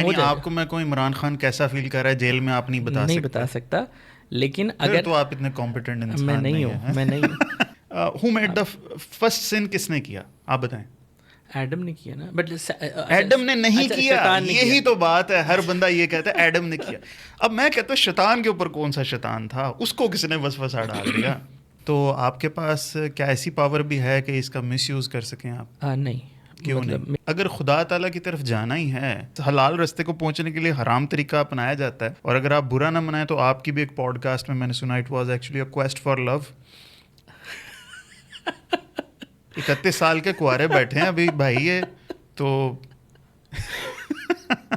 यानी जाएगा। आपको मैं कोई इमरान खान कैसा फील कर रहा है जेल में आप नहीं बता नहीं सकते? बता सकता, लेकिन फिर अगर तो आप इतने कॉम्पिटेंट मैं इंसान नहीं नहीं हूँ, मैं नहीं हूँ। है। हु मेड द फर्स्ट सिन किसने किया, आप बताएं? एडम ने किया ना, बट एडम ने नहीं किया, शैतान ने यही किया। तो बात है, हर बंदा ये कहता है एडम ने किया। अब मैं कहता हूँ शैतान के ऊपर कौन सा शैतान था, उसको किसने वसवसा डाल दिया। तो आपके पास क्या ऐसी पावर भी है कि इसका मिसयूज कर सकें आप? नहीं, क्यों मतलब नहीं? अगर खुदा ताला की तरफ जाना ही है तो हलाल रास्ते को पहुंचने के लिए हराम तरीका अपनाया जाता है। और अगर आप बुरा ना मनाए तो आपकी भी एक पॉडकास्ट में मैंने सुना, it was actually a quest for love. 31 साल के कुआरे बैठे हैं अभी भाई ये तो।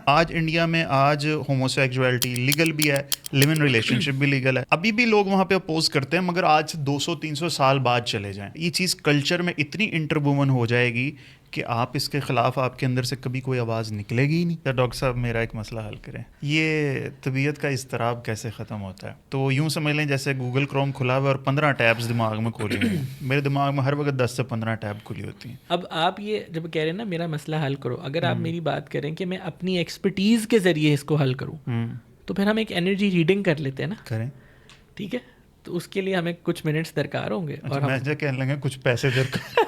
आज इंडिया में आज होमोसेक्सुअलिटी लीगल भी है, लिव इन रिलेशनशिप भी लीगल है। अभी भी लोग वहाँ पे अपोज करते हैं, मगर आज से 200-300 साल बाद चले जाएं, ये चीज़ कल्चर में इतनी इंटरवूवन हो जाएगी कि आप इसके खिलाफ आपके अंदर से कभी कोई आवाज़ निकलेगी ही नहीं। तो डॉक्टर साहब मेरा एक मसला हल करें, ये तबीयत का इज़्तिराब कैसे ख़त्म होता है? तो यूँ समझ लें जैसे गूगल क्रोम खुला हुआ और 15 टैब्स दिमाग में खोले हुए हैं। मेरे दिमाग में हर वक्त 10 से 15 टैब खुली होती हैं। अब आप ये जब कह रहे हैं ना मेरा मसला हल करो, अगर आप मेरी बात करें कि मैं अपनी एक्सपर्टीज़ के ज़रिए इसको हल करूँ, तो फिर हम एक एनर्जी रीडिंग कर लेते हैं ना। करें, ठीक है, तो उसके लिए हमें कुछ मिनट्स दरकार होंगे। और मैं जो कहने लगे कुछ पैसे दरकार।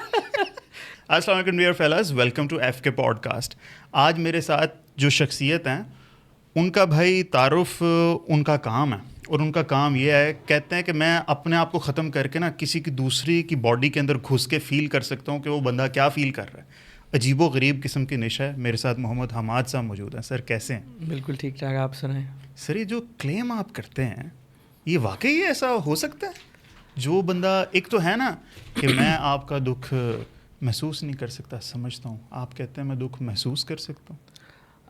अस्सलाम वालेकुम dear fellas, welcome to F K podcast. आज मेरे साथ जो शख्सियत हैं उनका भाई तारुफ उनका काम है, और उनका काम ये है, कहते हैं कि मैं अपने आप को ख़त्म करके ना किसी की दूसरी की बॉडी के अंदर घुस के फ़ील कर सकता हूँ कि वो बंदा क्या फ़ील कर रहा है। अजीबो गरीब किस्म की निशा है। मेरे साथ मोहम्मद हमाद साहब मौजूद हैं। सर कैसे हैं? बिल्कुल ठीक ठाक, आप सुनाएं। सर ये जो क्लेम आप करते हैं ये वाकई ऐसा हो सकता है? जो बंदा एक तो है ना कि मैं आपका दुख महसूस नहीं कर सकता, समझता हूँ, आप कहते हैं मैं दुख महसूस कर सकता हूँ।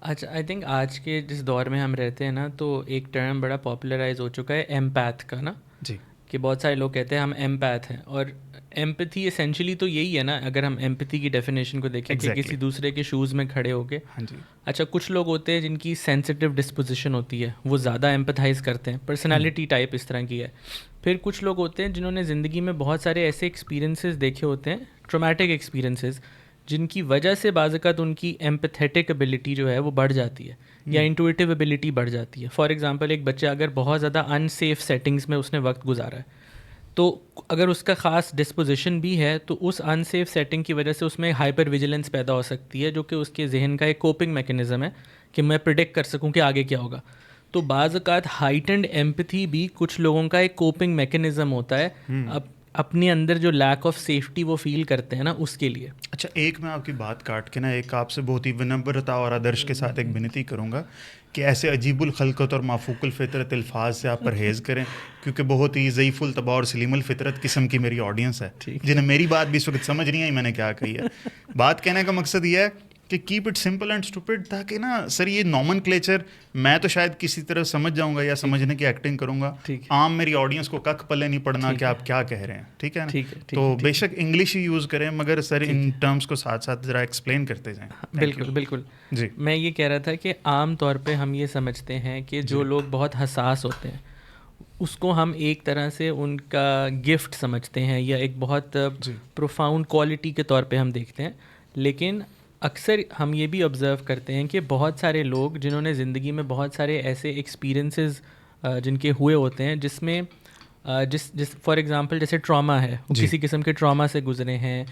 अच्छा, आई थिंक आज के जिस दौर में हम रहते हैं ना, तो एक टर्म बड़ा पॉपुलराइज हो चुका है एम्पैथ का ना, जी, कि बहुत सारे लोग कहते हैं हम एम्पैथ हैं। और एम्पैथी एसेंशियली तो यही है ना, अगर हम एम्पैथी की डेफिनेशन को देखें कि किसी दूसरे के शूज़ में खड़े होके। हाँ जी। अच्छा, कुछ लोग होते हैं जिनकी सेंसिटिव डिस्पोजिशन होती है, वो ज़्यादा एम्पैथाइज करते हैं, पर्सनालिटी टाइप इस तरह की है। फिर कुछ लोग होते हैं जिन्होंने ज़िंदगी में बहुत सारे ऐसे एक्सपीरियंसेस देखे होते हैं, ट्रॉमेटिक एक्सपीरियंसेस, जिनकी वजह से बाज़ात उनकी एम्पैथेटिक एबिलिटी जो है वो बढ़ जाती है, या इंटुइटिव एबिलिटी बढ़ जाती है। फॉर एग्जांपल, एक बच्चा अगर बहुत ज़्यादा अनसेफ सेटिंग्स में उसने वक्त गुजारा है, तो अगर उसका ख़ास डिस्पोजिशन भी है, तो उस अनसेफ सेटिंग की वजह से उसमें हाइपर विजिलेंस पैदा हो सकती है, जो कि उसके जहन का एक कोपिंग मैकेनिज़्म है कि मैं प्रिडिक्ट कर सकूं कि आगे क्या होगा। तो बाज़ औक़ात हाइटेंड एम्पैथी भी कुछ लोगों का एक कोपिंग मैकेनिज़्म होता है, अपने अंदर जो लैक ऑफ सेफ्टी वो फील करते हैं ना, उसके लिए। अच्छा, एक मैं आपकी बात काट के ना एक आपसे बहुत ही विनम्रता और आदर्श के साथ एक विनती करूंगा कि ऐसे अजीबुल खलकत और माफूकुल फितरत अल्फाज से आप परहेज़ करें, क्योंकि बहुत ही ज़ईफ़ुल तबा और सलीमुल फितरत किस्म की मेरी ऑडियंस है, जिन्हें मेरी बात भी इस वक्त समझ नहीं आई मैंने क्या कही है। बात कहने का मकसद ये है कि keep it simple and stupid, ताकि ना सर ये नॉमनक्लेचर मैं तो शायद किसी तरह समझ जाऊंगा या समझने की एक्टिंग करूंगा, आम मेरी ऑडियंस को कख पल्ले नहीं पड़ना कि आप क्या कह रहे हैं। ठीक है ना? तो बेशक इंग्लिश ही यूज़ करें, मगर सर इन टर्म्स को साथ साथ ज़रा एक्सप्लेन करते जाएं। बिल्कुल बिल्कुल जी। मैं ये कह रहा था कि आम तौर पे हम ये समझते हैं कि जो लोग बहुत हसास होते हैं उसको हम एक तरह से उनका गिफ्ट समझते हैं, या एक बहुत प्रोफाउंड क्वालिटी के तौर पे हम देखते हैं। लेकिन अक्सर हम ये भी ऑब्ज़र्व करते हैं कि बहुत सारे लोग जिन्होंने ज़िंदगी में बहुत सारे ऐसे एक्सपीरियंसेस जिनके हुए होते हैं, जिसमें जिस फॉर एग्ज़ाम्पल जैसे ट्रॉमा है, वो किसी किस्म के ट्रॉमा से गुजरे हैं,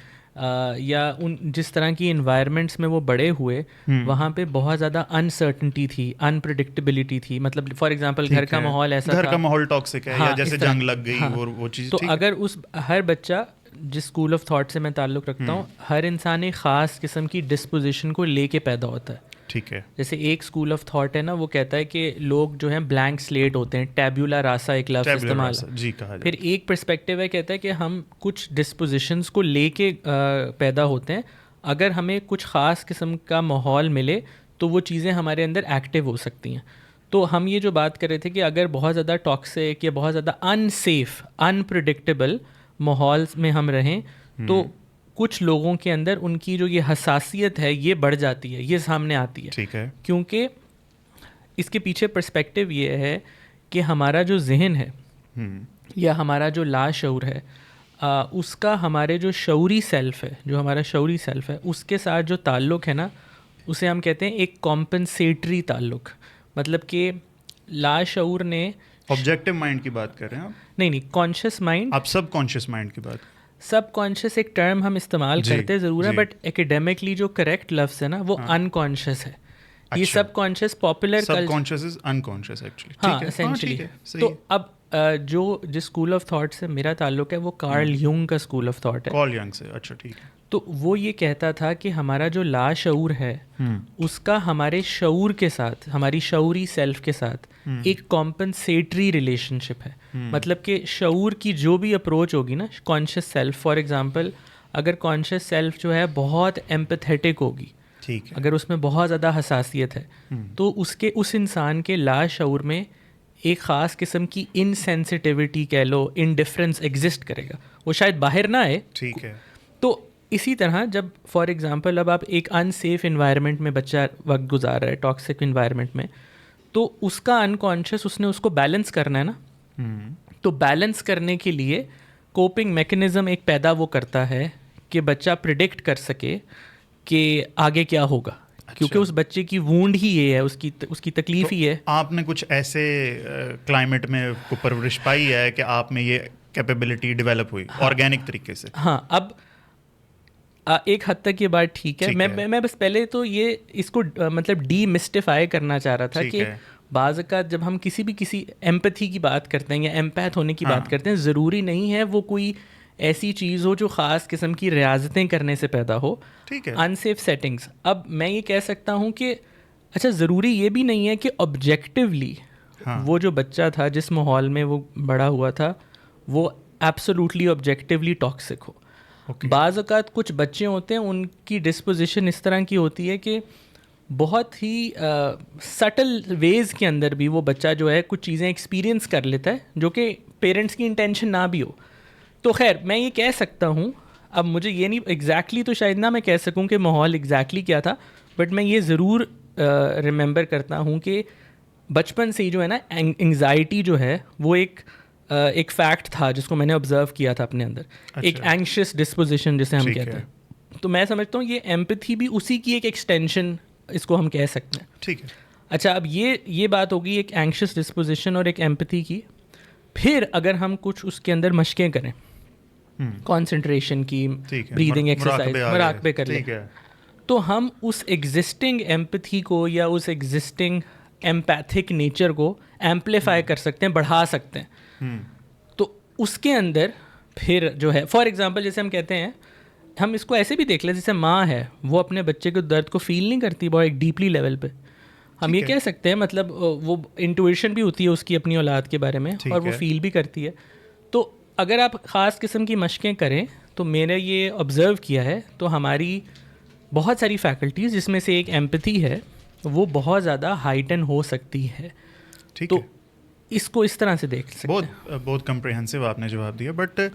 या उन जिस तरह की इन्वायरमेंट्स में वो बड़े हुए, वहाँ पे बहुत ज़्यादा अनसर्टनिटी थी, अनप्रिडिक्टेबिलिटी थी। मतलब फॉर एग्ज़ाम्पल घर का माहौल ऐसा था, घर का माहौल टॉक्सिक है, या जैसे जंग लग गई, वो चीज़। तो अगर उस हर बच्चा, जिस स्कूल ऑफ थॉट से मैं ताल्लुक़ रखता हूँ, हर इंसान एक ख़ास किस्म की डिस्पोजिशन को लेके पैदा होता है। ठीक है। जैसे एक स्कूल ऑफ थॉट है ना, वो कहता है कि लोग जो हैं ब्लैंक स्लेट होते हैं, टैब्यूला रासा एक लफ्ज़ इस्तेमाल है। फिर एक पर्सपेक्टिव है, कहता है कि हम कुछ डिस्पोजिशंस को लेके पैदा होते हैं, अगर हमें कुछ ख़ास किस्म का माहौल मिले तो वो चीज़ें हमारे अंदर एक्टिव हो सकती हैं। तो हम ये जो बात कर रहे थे कि अगर बहुत ज़्यादा टॉक्सिक या बहुत ज़्यादा अनसेफ, अनप्रिडिक्टेबल माहौल में हम रहें, तो कुछ लोगों के अंदर उनकी जो ये हसासियत है ये बढ़ जाती है, ये सामने आती है। ठीक है। क्योंकि इसके पीछे पर्सपेक्टिव ये है कि हमारा जो जहन है या हमारा जो लाशऊर है, उसका हमारे जो शऊरी सेल्फ है, जो हमारा शऊरी सेल्फ है, उसके साथ जो ताल्लुक़ है ना, उसे हम कहते हैं एक कॉम्पनसेटरी ताल्लुक, मतलब कि लाशऊर ने ऑब्जेक्टिव माइंड की बात कर रहे हैं आप? नहीं, कॉन्शियस माइंड, आप सब कॉन्शियस माइंड की बात? सब कॉन्शियस एक टर्म हम इस्तेमाल जी, करते ज़रूर है, जी। बट एकेडमिकली जो करेक्ट लफ्ज़ है ना वो हाँ। अनकॉन्शियस है। ये अच्छा। सब कॉन्शियस पॉपुलर सब कॉन्शियस इज अनकॉन्शियस एक्चुअली। हाँ ठीक है, एसेंशली। ठीक है, सही तो है। अब जिस स्कूल ऑफ थॉट से मेरा ताल्लुक है वो कार्ल यूंग का स्कूल ऑफ थॉट है। कॉल यंग से, अच्छा ठीक है। तो वो ये कहता था कि हमारा जो लाशऊर है उसका हमारे शऊर के साथ, हमारी शऊरी सेल्फ के साथ एक कॉम्पनसेटरी रिलेशनशिप है। मतलब कि शऊर की जो भी अप्रोच होगी ना, कॉन्शियस सेल्फ फॉर एग्जांपल, अगर कॉन्शियस सेल्फ जो है बहुत एम्पैथेटिक होगी, ठीक है। अगर उसमें बहुत ज़्यादा हसासियत है, तो उसके उस इंसान के लाशऊर में एक ख़ास किस्म की इनसेंसिटिविटी कह लो, इनडिफरेंस एग्जिस्ट करेगा, वो शायद बाहर ना आए। ठीक है। तो इसी तरह जब फॉर एग्जांपल अब आप एक अनसेफ इन्वायरमेंट में बच्चा वक्त गुजार रहा है, टॉक्सिक इन्वायरमेंट में, तो उसका अनकॉन्शियस उसने उसको बैलेंस करना है ना। तो बैलेंस करने के लिए कोपिंग मैकेनिज़्म एक पैदा वो करता है कि बच्चा प्रिडिक्ट कर सके कि आगे क्या होगा। क्योंकि उस बच्चे की वूंड ही ये है, उसकी तकलीफ ही है। आपने कुछ ऐसे क्लाइमेट में को परवरिश पाई है कि आप में ये कैपेबिलिटी डेवलप हुई ऑर्गेनिक तरीके से? हाँ, अब एक हद तक ये बात ठीक है। मैं बस पहले तो ये इसको मतलब डीमिस्टिफाई करना चाह रहा था कि बाज़ औक़ात जब हम किसी एम्पैथी की बात करते हैं या एम्पैथ होने की बात करते हैं, ज़रूरी नहीं है वो कोई ऐसी चीज़ हो जो ख़ास किस्म की रियाजतें करने से पैदा हो, अनसेफ सेटिंग्स। अब मैं ये कह सकता हूँ कि अच्छा, ज़रूरी ये भी नहीं है कि ऑब्जेक्टिवली वो जो बच्चा था जिस माहौल में वो बड़ा हुआ था वो एब्सोल्युटली ऑब्जेक्टिवली टॉक्सिक हो। बाज़ औक़ात कुछ बच्चे होते हैं, उनकी डिस्पोजिशन इस तरह की होती है कि बहुत ही सटल वेज़ के अंदर भी वो बच्चा जो है कुछ चीज़ें एक्सपीरियंस कर लेता है जो कि पेरेंट्स की इंटेंशन ना भी हो। तो खैर मैं ये कह सकता हूँ, अब मुझे ये नहीं एग्जैक्टली तो शायद ना मैं कह सकूँ कि माहौल एग्जैक्टली क्या था, बट मैं ये ज़रूर रिमेंबर करता हूँ कि बचपन से ही जो है ना एंग्जाइटी जो है वो एक फैक्ट था जिसको मैंने ऑब्जर्व किया था अपने अंदर। अच्छा। एक एंग्शियस डिस्पोजिशन जिसे हम कहते हैं। तो मैं समझता हूँ ये एम्पैथी भी उसी की एक एक्सटेंशन इसको हम कह सकते हैं। ठीक है। अच्छा, अब ये बात होगी एक एंग्शियस डिस्पोजिशन और एक एम्पैथी की। फिर अगर हम कुछ उसके अंदर मशकें करें, कंसंट्रेशन की, ब्रीदिंग एक्सरसाइज, मुराकबे कर लें, तो हम उस एग्जिस्टिंग एम्पैथी को या उस एग्जिस्टिंग एम्पैथिक नेचर को एम्पलीफाई कर सकते हैं, बढ़ा सकते हैं। तो उसके अंदर फिर जो है फॉर एग्जांपल जैसे हम कहते हैं, हम इसको ऐसे भी देख लें जैसे माँ है वो अपने बच्चे के दर्द को फील नहीं करती बहुत एक डीपली लेवल पे, हम ये कह सकते हैं, मतलब वो इंट्यूशन भी होती है उसकी अपनी औलाद के बारे में और वो फील भी करती है। तो अगर आप ख़ास किस्म की मशकें करें तो मैंने ये ऑब्ज़र्व किया है तो हमारी बहुत सारी फैकल्टीज़ जिसमें से एक एम्पैथी है वो बहुत ज़्यादा हाइटन हो सकती है। ठीक तो है। इसको इस तरह से देख सकते हैं। बहुत कम्प्रिहेंसिव आपने जवाब दिया, बट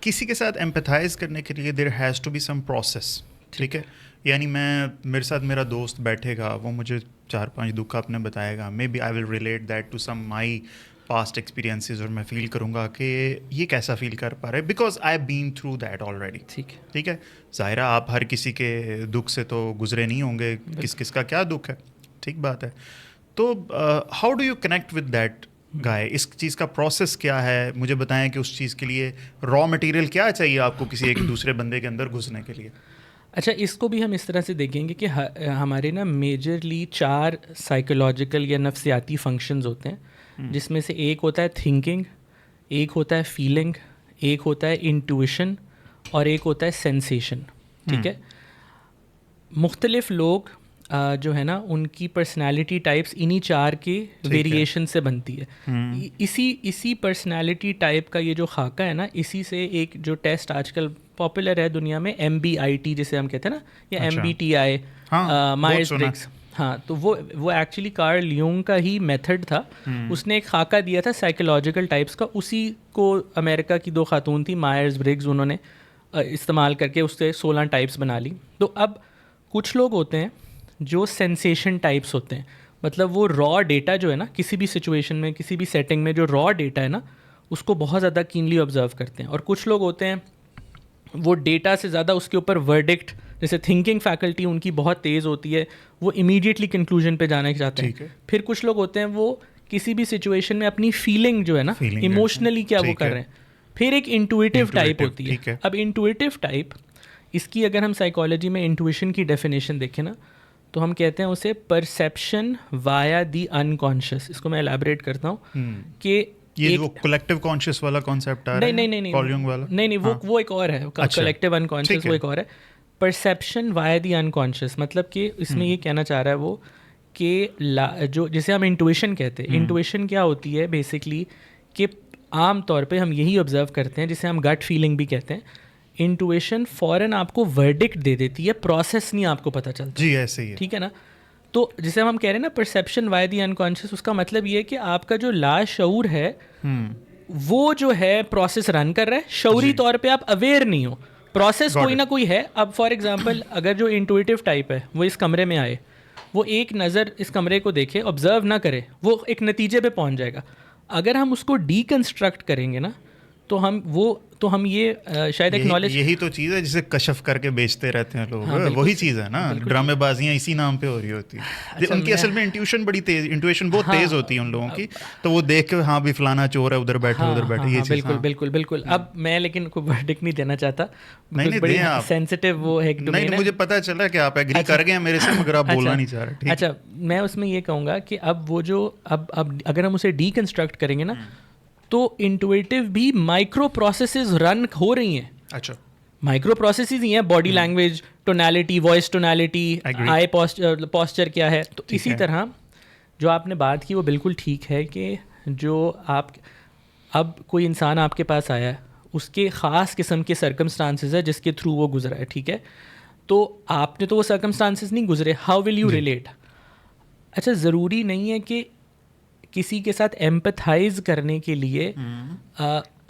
किसी के साथ एम्पैथाइज करने के लिए there has to be some process. ठीक है, यानी मेरे साथ मेरा दोस्त बैठेगा, वो मुझे 4-5 दुख अपने बताएगा, maybe I will relate that to some my past experiences और मैं फील करूँगा कि ये कैसा फील कर पा रहे, because I been through that already. ठीक है, ज़ाहिरा आप हर किसी के दुख से तो गुजरे नहीं होंगे, किस का क्या दुख है, ठीक बात है। तो how do you connect with that guy? इस चीज़ का प्रोसेस क्या है, मुझे बताएं कि उस चीज़ के लिए रॉ मटेरियल क्या चाहिए आपको किसी एक दूसरे बंदे के अंदर घुसने के लिए? अच्छा, इसको भी हम इस तरह से देखेंगे कि हमारे ना मेजरली 4 साइकोलॉजिकल या नफ्सियाती फंक्शंस होते हैं, जिसमें से एक होता है थिंकिंग, एक होता है फीलिंग, एक होता है इंट्यूशन और एक होता है सेंसेशन। ठीक है, मुख्तलिफ लोग जो है ना उनकी पर्सनालिटी टाइप्स इन्हीं 4 के वेरिएशन से बनती है। इसी पर्सनालिटी टाइप का ये जो खाका है ना, इसी से एक जो टेस्ट आजकल पॉपुलर है दुनिया में, MBIT जिसे हम कहते हैं ना, या अच्छा। MBTI, Myers Briggs. हाँ, तो वो एक्चुअली कार्ल यूंग का ही मेथड था। उसने एक खाका दिया था साइकोलॉजिकल टाइप्स का, उसी को अमेरिका की 2 खातून थी मायर्स ब्रिग्स, उन्होंने इस्तेमाल करके उससे 16 टाइप्स बना ली। तो अब कुछ लोग होते हैं जो सेंसेशन टाइप्स होते हैं, मतलब वो रॉ डेटा जो है ना किसी भी सिचुएशन में, किसी भी सेटिंग में जो रॉ डेटा है ना उसको बहुत ज़्यादा कीनली ऑब्जर्व करते हैं। और कुछ लोग होते हैं वो डेटा से ज़्यादा उसके ऊपर वर्डिक्ट जैसे थिंकिंग फैकल्टी उनकी बहुत तेज़ होती है, वो इमीडिएटली कंक्लूजन पे जाना चाहते ठीक हैं। है। फिर कुछ लोग होते हैं वो किसी भी सिचुएशन में अपनी फीलिंग जो है ना, Feeling इमोशनली क्या वो ठीक कर है। रहे हैं। फिर एक इंटुइटिव टाइप Intuitive, होती ठीक है। है। अब इंटुइटिव टाइप, इसकी अगर हम साइकोलॉजी में इंटुइशन की डेफिनेशन देखें ना, तो हम कहते हैं उसे परसेप्शन वाया दी अनकॉन्शियस। इसको मैं एलैबोरेट करता हूँ कि ये एक वो कलेक्टिव कॉन्शियस वाला कॉन्सेप्ट आ रहा है, नहीं कॉल युंग वाला? नहीं हाँ। वो एक और है, अच्छा, कलेक्टिव अनकॉन्शियस ठीक वो है। एक और है। परसेप्शन वाया दी अनकॉन्शियस मतलब कि इसमें ये कहना चाह रहा है वो कि जो जिसे हम इंटुइशन कहते हैं, इंटुइशन क्या होती है बेसिकली कि आम तौर पे हम यही ऑब्जर्व करते हैं, जिसे हम गट फीलिंग भी कहते हैं। इंटुइशन फ़ौरन आपको वर्डिक्ट दे देती है, प्रोसेस नहीं आपको पता चलता। जी ऐसे ही है। ठीक है ना? तो जिसे हम कह रहे हैं ना परसेप्शन वाया दी अनकॉन्शियस, उसका मतलब ये है कि आपका जो लाशऊर है वो जो है प्रोसेस रन कर रहा है, शौरी तौर पे आप अवेयर नहीं हो, प्रोसेस Got कोई it. ना कोई है। अब फॉर एग्जांपल अगर जो इंटुइटिव टाइप है वो इस कमरे में आए, वो एक नज़र इस कमरे को देखे, ऑब्जर्व ना करे, वो एक नतीजे पे पहुंच जाएगा। अगर हम उसको डीकंस्ट्रक्ट करेंगे ना, तो हम ये शायद एक नॉलेज, यही तो चीज़ है जिसे कशफ करके बेचते रहते हैं लोग। हाँ, बिल्कुल वही चीज़ है ना, बिल्कुल। ड्रामेबाजियाँ इसी नाम पे हो रही होती है। अच्छा, उनकी असल में इंट्यूशन बड़ी तेज, इंट्यूशन बहुत तेज होती है उन लोगों की। तो वो देख के हाँ भी फलाना चोर है, उधर बैठे उधर बैठे, ये चीज़। बिल्कुल बिल्कुल बिल्कुल। अब मैं लेकिन कोई वर्डिक्ट नहीं देना चाहता, नहीं बड़ी दें आप। सेंसिटिव वो है, एक नहीं डोमेन है। मुझे पता चला कि आप एग्री कर गए हैं मेरे से, मगर आप बोलना नहीं चाह रहे। ठीक। अच्छा, मैं उसमें ये कहूँगा कि अब वो जो अब अगर हम उसे डीकंस्ट्रक्ट करेंगे ना, तो इंटुइटिव भी माइक्रो प्रोसेसेस रन हो रही हैं। अच्छा। माइक्रो प्रोसेसेस ही हैं, body language, tonality, voice tonality, Agree. आई पॉस्चर क्या है। तो ठीक इसी है। तरह जो आपने बात की वो बिल्कुल ठीक है कि जो आप, अब कोई इंसान आपके पास आया है, उसके ख़ास किस्म के सर्कमस्टांसेस है जिसके थ्रू वो गुजरा है, ठीक है? तो आपने तो वो सर्कमस्टांसेस नहीं गुजरे, हाउ विल यू रिलेट? अच्छा, ज़रूरी नहीं है कि किसी के साथ एम्पथाइज करने के लिए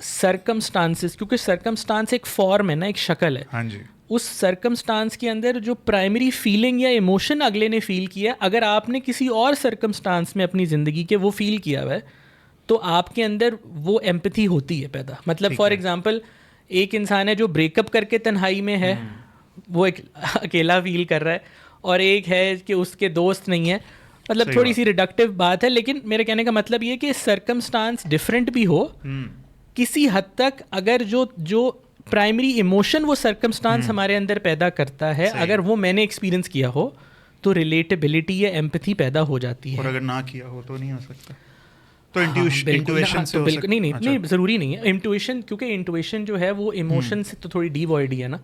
सर्कमस्टांसेस, क्योंकि सर्कमस्टांस एक फॉर्म है ना, एक शक्ल है। हाँ जी। उस सर्कमस्टांस के अंदर जो प्राइमरी फीलिंग या इमोशन अगले ने फील किया, अगर आपने किसी और सर्कमस्टांस में अपनी ज़िंदगी के वो फील किया हुआ है, तो आपके अंदर वो एम्पथी होती है पैदा। मतलब फॉर एग्जांपल एक इंसान है जो ब्रेकअप करके तन्हाई में है, वो एक अकेला फील कर रहा है, और एक है कि उसके दोस्त नहीं है। मतलब थोड़ी सी रिडक्टिव बात है, लेकिन मेरे कहने का मतलब ये कि सर्कमस्टांस डिफरेंट भी हो किसी हद तक, अगर जो प्राइमरी इमोशन वो सर्कमस्टांस हमारे अंदर पैदा करता है, अगर वो मैंने एक्सपीरियंस किया हो, तो रिलेटेबिलिटी या एम्पैथी पैदा हो जाती है। और अगर ना किया हो तो नहीं हो सकता। तो इंट्यूशन से तो हो बिल्कुल सकता। नहीं ज़रूरी नहीं है इंट्यूशन, क्योंकि इंट्यूशन जो है वो इमोशन से तो थोड़ी डिवॉइड ही है ना।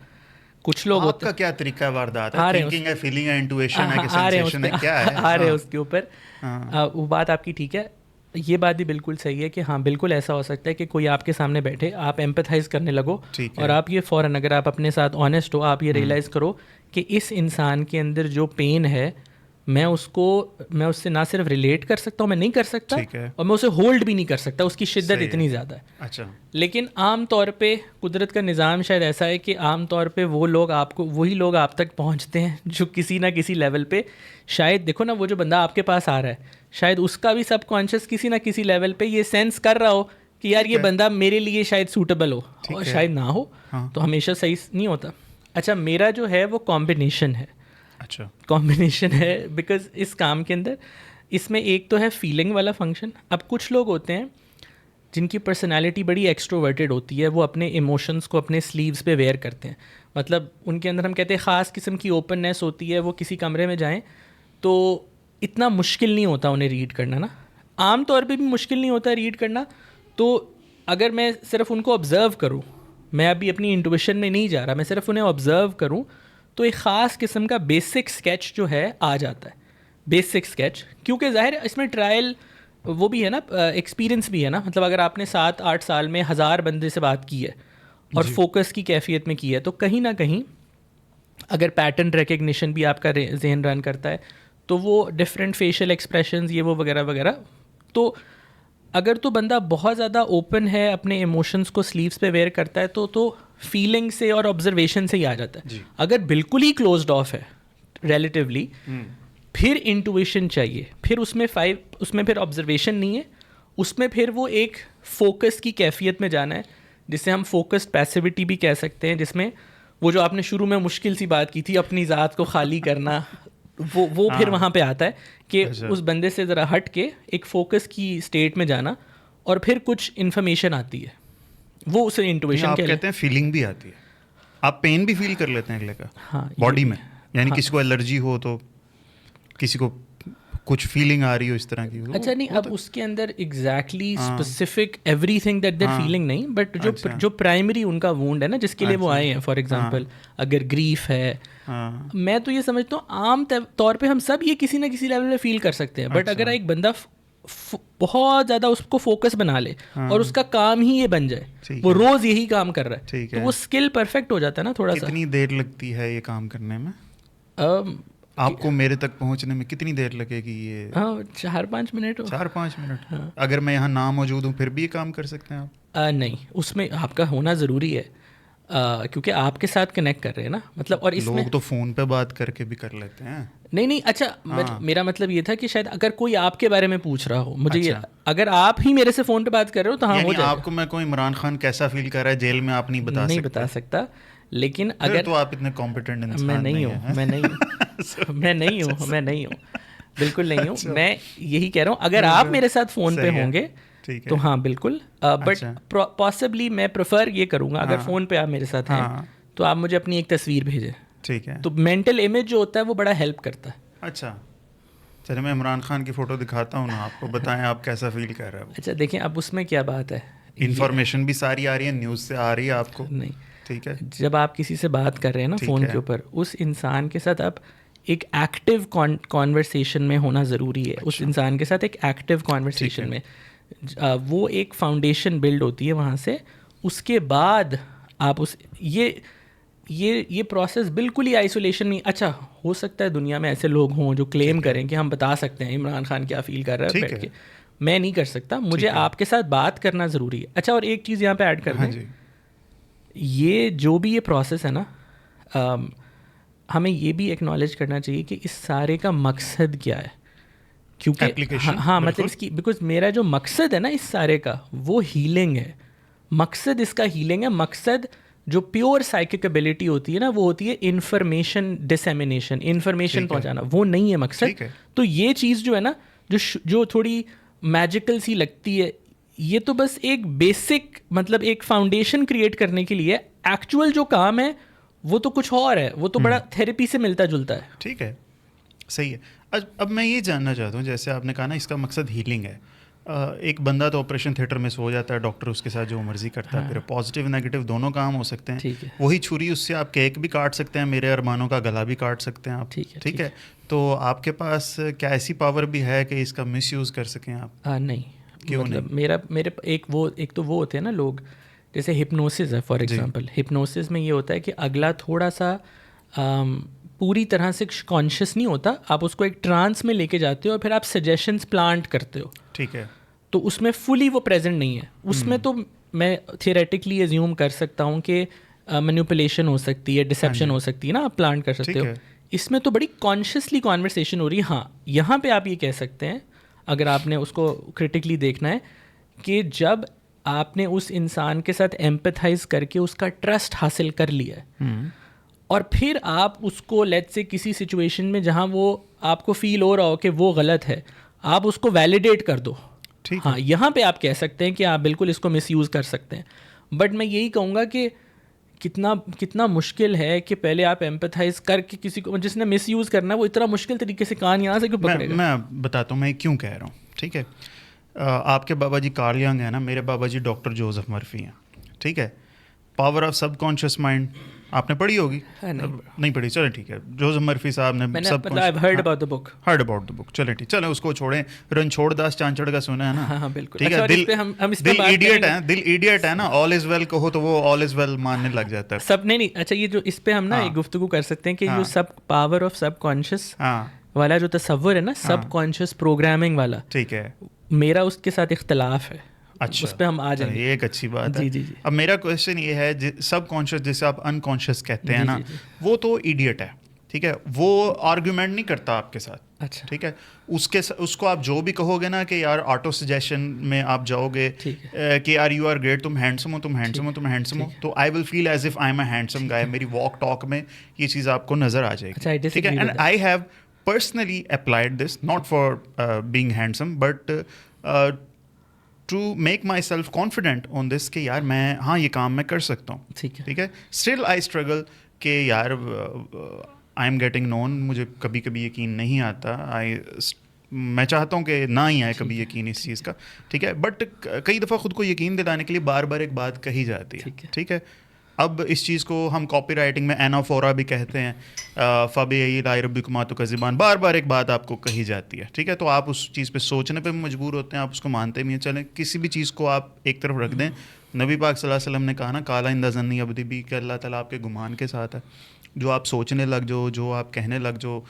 कुछ लोग होते आपका क्या तरीका है वारदात आ है? रहे हैं थिंकिंग है, फीलिंग है, इंट्यूशन है कि आ रहे हैं सेंसेशन है, उस क्या है? आ रहे हैं हाँ। उसके ऊपर। हाँ। वो बात आपकी ठीक है, ये बात भी बिल्कुल सही है कि हाँ बिल्कुल ऐसा हो सकता है कि कोई आपके सामने बैठे, आप एम्पैथाइज करने लगो, ठीक है। और आप ये फ़ौरन, अगर आप अपने साथ ऑनेस्ट हो, आप ये रियलाइज़ करो कि इस इंसान के अंदर जो पेन है, मैं उससे ना सिर्फ रिलेट कर सकता हूँ, मैं नहीं कर सकता, ठीक है। और मैं उसे होल्ड भी नहीं कर सकता, उसकी शिद्दत सही है। इतनी ज़्यादा है। अच्छा। लेकिन आम तौर पे कुदरत का निज़ाम शायद ऐसा है कि आम तौर पे वही लोग आप तक पहुंचते हैं जो किसी ना किसी लेवल पे, शायद देखो ना, वो जो बंदा आपके पास आ रहा है, शायद उसका भी सबकॉन्शियस किसी ना किसी लेवल पे ये सेंस कर रहा हो कि यार ये बंदा मेरे लिए शायद सूटेबल हो, और शायद ना हो। हाँ। तो हमेशा सही नहीं होता। अच्छा, मेरा जो है वो कॉम्बिनेशन है। अच्छा। कॉम्बिनेशन है बिकॉज इस काम के अंदर इसमें एक तो है फीलिंग वाला फंक्शन। अब कुछ लोग होते हैं जिनकी पर्सनालिटी बड़ी एक्सट्रोवर्टेड होती है, वो अपने इमोशंस को अपने स्लीव्स पे वेयर करते हैं। मतलब उनके अंदर हम कहते हैं ख़ास किस्म की ओपननेस होती है। वो किसी कमरे में जाएं तो इतना मुश्किल नहीं होता उन्हें रीड करना ना, आम तौर पे भी मुश्किल नहीं होता रीड करना। तो अगर मैं सिर्फ उनको ऑब्ज़र्व करूँ, मैं अभी अपनी इंट्यूशन में नहीं जा रहा, मैं सिर्फ उन्हें ऑब्ज़र्व करूँ, तो एक ख़ास किस्म का बेसिक स्केच जो है आ जाता है। बेसिक स्केच, क्योंकि ज़ाहिर इसमें ट्रायल वो भी है ना, एक्सपीरियंस भी है ना। मतलब अगर आपने 7-8 साल में 1000 बंदे से बात की है और फोकस की कैफियत में की है, तो कहीं ना कहीं अगर पैटर्न रिकग्निशन भी आपका जहन रन करता है, तो वो डिफरेंट फेशियल एक्सप्रेशंस ये वो वगैरह वगैरह। तो अगर तो बंदा बहुत ज़्यादा ओपन है, अपने इमोशंस को स्लीव्स पे वेयर करता है, तो फीलिंग से और ऑब्जर्वेशन से ही आ जाता है। अगर बिल्कुल ही क्लोज्ड ऑफ है रिलेटिवली, फिर इंट्यूशन चाहिए, फिर उसमें फिर ऑब्जर्वेशन नहीं है, उसमें फिर वो एक फोकस की कैफियत में जाना है, जिसे हम फोकस्ड पैसिविटी भी कह सकते हैं, जिसमें वो जो आपने शुरू में मुश्किल सी बात की थी, अपनी ज़ात को खाली करना, वो फिर वहाँ पे आता है कि उस बंदे से ज़रा हट के एक फोकस की स्टेट में जाना, और फिर कुछ इन्फॉर्मेशन आती है, वो उसे इंट्यूशन आप कहते हैं फीलिंग भी आती है, आप पेन भी फील कर लेते हैं अगले का, हाँ, बॉडी में, यानी किसी को एलर्जी हो तो किसी को कुछ फीलिंग आ रही हो इस तरह की। अच्छा नहीं, अब उसके अंदर exactly specific everything that their feeling नहीं, बट जो प्राइमरी उनका वुंड है ना, जिसके लिए वो आए हैं, फॉर एग्जांपल अगर ग्रीफ है, मैं तो ये समझता हूँ आम तौर पे हम सब ये किसी ना किसी लेवल में फील कर सकते हैं, बट अगर एक बंदा बहुत ज़्यादा उसको फोकस बना ले और उसका काम ही ये बन जाए, वो रोज़ यही काम कर रहा है, तो वो स्किल परफेक्ट हो जाता है ना थोड़ा सा। कितनी देर लगती है ये काम करने में? आपको मेरे तक पहुंचने में कितनी देर लगेगी ये? 4-5 मिनट। 4-5 मिनट? हाँ। अगर मैं यहाँ ना मौजूद हूँ फिर भी ये काम कर सकते हैं आप? नहीं, उसमें आपका होना ज़रूरी है, क्योंकि आपके साथ कनेक्ट कर रहे हैं ना, मतलब। और इसमें लोग तो फ़ोन पे बात करके भी कर लेते हैं। नहीं, अच्छा, मेरा मतलब ये था कि शायद अगर कोई आपके बारे में पूछ रहा हो मुझे, ये अगर आप ही मेरे से फ़ोन पे बात कर रहे हो तो हाँ हो जाएगा। आपको मैं कोई इमरान खान कैसा फील कर रहा है जेल में आप नहीं बता सकता, लेकिन अगर तो आप इतने कॉम्पिटेंट इंसान मैं नहीं हूँ, बिल्कुल नहीं हूँ। मैं यही कह रहा हूँ, अगर आप मेरे साथ फ़ोन पे होंगे तो हाँ बिल्कुल, बट पॉसिबली मैं प्रेफर ये करूँगा, अगर फ़ोन पे आप मेरे साथ हैं तो आप मुझे अपनी एक तस्वीर भेजें, ठीक है? तो मेंटल इमेज जो होता है वो बड़ा हेल्प करता है। अच्छा, चलिए मैं इमरान खान की फ़ोटो दिखाता हूँ ना आपको, बताएं आप कैसा फील कर रहे हो। अच्छा देखें, अब उसमें क्या बात है, इन्फॉर्मेशन भी सारी आ रही है, न्यूज़ से आ रही है आपको। नहीं, ठीक है, जब आप किसी से बात कर रहे हैं ना फ़ोन के ऊपर, उस इंसान के साथ आप एक एक्टिव कॉन्वर्सेशन में होना ज़रूरी है। उस इंसान के साथ एक एक्टिव कॉन्वर्सेशन में वो एक फाउंडेशन बिल्ड होती है वहाँ से, उसके बाद आप उस ये प्रोसेस बिल्कुल ही आइसोलेशन नहीं। अच्छा, हो सकता है दुनिया में ऐसे लोग हों जो क्लेम करें कि हम बता सकते हैं इमरान खान क्या फील कर रहा है बैठ के, मैं नहीं कर सकता, मुझे आपके साथ बात करना ज़रूरी है। अच्छा, और एक चीज़ यहाँ पे ऐड कर दें, ये जो भी ये प्रोसेस है ना, हमें ये भी एक्नॉलेज करना चाहिए कि इस सारे का मकसद क्या है, क्योंकि हाँ मतलब इसकी, बिकॉज मेरा जो मकसद है ना इस सारे का, वो हीलिंग है। मकसद इसका हीलिंग है। मकसद जो प्योर साइकिक एबिलिटी होती है ना, वो होती है इन्फॉर्मेशन डिसेमिनेशन, इन्फॉर्मेशन पहुंचाना, वो नहीं है मकसद। तो ये चीज़ जो है ना, जो थोड़ी मैजिकल सी लगती है, ये तो बस एक बेसिक, मतलब एक फाउंडेशन क्रिएट करने के लिए। एक्चुअल जो काम है वो तो कुछ और है, वो तो बड़ा थेरेपी से मिलता जुलता है। ठीक है, सही है। अब मैं ये जानना चाहता हूँ, जैसे आपने कहा ना इसका मकसद हीलिंग है, एक बंदा तो ऑपरेशन थिएटर में सो जाता है, डॉक्टर उसके साथ जो मर्जी करता है, फिर पॉजिटिव नेगेटिव दोनों काम हो सकते हैं। वही छुरी, उससे आप केक भी काट सकते हैं, मेरे अरमानों का गला भी काट सकते हैं आप। ठीक है, तो आपके पास क्या ऐसी पावर भी है कि इसका मिसयूज़ कर सकें आप? नहीं, मतलब मेरे एक तो वो होते हैं ना लोग, जैसे हिप्नोसिस है फॉर एग्जांपल। हिप्नोसिस में ये होता है कि अगला थोड़ा सा पूरी तरह से कॉन्शियस नहीं होता, आप उसको एक ट्रांस में लेके जाते हो और फिर आप सजेशंस प्लांट करते हो। ठीक है, तो उसमें फुली वो प्रेजेंट नहीं है। उसमें तो मैं थियोरेटिकली एज्यूम कर सकता हूँ कि मैनिपुलेशन हो सकती है, डिसेप्शन हो सकती है ना, आप प्लांट कर सकते हो। इसमें तो बड़ी कॉन्शियसली कॉन्वर्सेशन हो रही है। हाँ, यहाँ पे आप ये कह सकते हैं, अगर आपने उसको क्रिटिकली देखना है, कि जब आपने उस इंसान के साथ एम्पैथाइज करके उसका ट्रस्ट हासिल कर लिया है, और फिर आप उसको लेट्स से किसी सिचुएशन में जहाँ वो आपको फील हो रहा हो कि वो गलत है, आप उसको वैलिडेट कर दो। हाँ, यहाँ पे आप कह सकते हैं कि आप बिल्कुल इसको मिसयूज़ कर सकते हैं। बट मैं यही कहूँगा कि कितना मुश्किल है कि पहले आप एम्पैथाइज करके किसी को, जिसने मिसयूज़ करना है, वो इतना मुश्किल तरीके से कान यहाँ से क्यों पकड़ेगा। मैं बताता हूँ मैं क्यों कह रहा हूँ। ठीक है, आपके बाबा जी कार्ल यंग है ना, मेरे बाबा जी डॉक्टर जोसेफ मर्फी हैं। ठीक है, पावर ऑफ सबकॉन्शियस माइंड आपने पढ़ी होगी? नहीं पढ़ी, चलो ठीक है। जोसेफ मर्फी साहब ने हर्ड अबाउट द बुक। चलो उसको छोड़ें। रणछोड़ दास चांचड़ का सुना है ना? हाँ, बिल्कुल। ठीक है, दिल इडियट है ना, ऑल इज वेल कहो तो वो ऑल इज वेल मानने लग जाता है सब। नहीं, अच्छा, ये जो इस पे हम ना एक गुफ्तगू कर सकते हैं कि जो सब पावर ऑफ सबकॉन्शियस वाला जो तस्वुर है ना, सबकॉन्शियस प्रोग्रामिंग वाला, ठीक है, मेरा उसके साथ इख्तलाफ है। अच्छा, उस पे हम आ जाएंगे। ये एक अच्छी बात है। जी। अब मेरा क्वेश्चन ये है, सबकॉन्शियस जिसे आप अनकॉन्शियस कहते हैं ना, वो तो इडियट है, ठीक है, वो आर्गुमेंट नहीं करता आपके साथ। अच्छा, ठीक है, उसको आप जो भी कहोगे ना कि यार ऑटो सजेशन में आप जाओगे ठीक है, कि यार यू आर ग्रेट, तुम हैंडसम हो, तुम हैंडसम हो, तुम हैंडसम हो, ठीक है, तो I will feel as if I am a handsome guy. मेरी वॉक टॉक में ये चीज़ आपको नज़र आ जाएगी। अच्छा, I ठीक है, disagree and with that. I have personally applied this not for being handsome but to make myself confident on this कि यार मैं हाँ ये काम मैं कर सकता हूँ। ठीक है, ठीक है, स्टिल आई स्ट्रगल कि यार आई एम गेटिंग नोन, मुझे कभी कभी यकीन नहीं आता। मैं चाहता हूँ कि ना ही आए कभी यकीन इस चीज़ का। ठीक है, बट कई दफ़ा खुद को यकीन दिलाने के लिए बार बार एक बात कही जाती है। ठीक है, ठीक है, अब इस चीज़ को हम कॉपी राइटिंग में एनाफोरा भी कहते हैं, फ़बी रब्बिकुमातु का ज़बान, बार बार एक बात आपको कही जाती है। ठीक है, तो आप उस चीज़ पे सोचने पे मजबूर होते हैं, आप उसको मानते भी हैं। चलें, किसी भी चीज़ को आप एक तरफ रख दें। नबी पाक सल्लल्लाहु अलैहि वसल्लम ने कहा ना, काला इंदा ज़न्नी अब्दी भी, कि अल्लाह ताला आपके गुमान के साथ है। जो आप सोचने लग जाओ, जो आप कहने लग जाओ,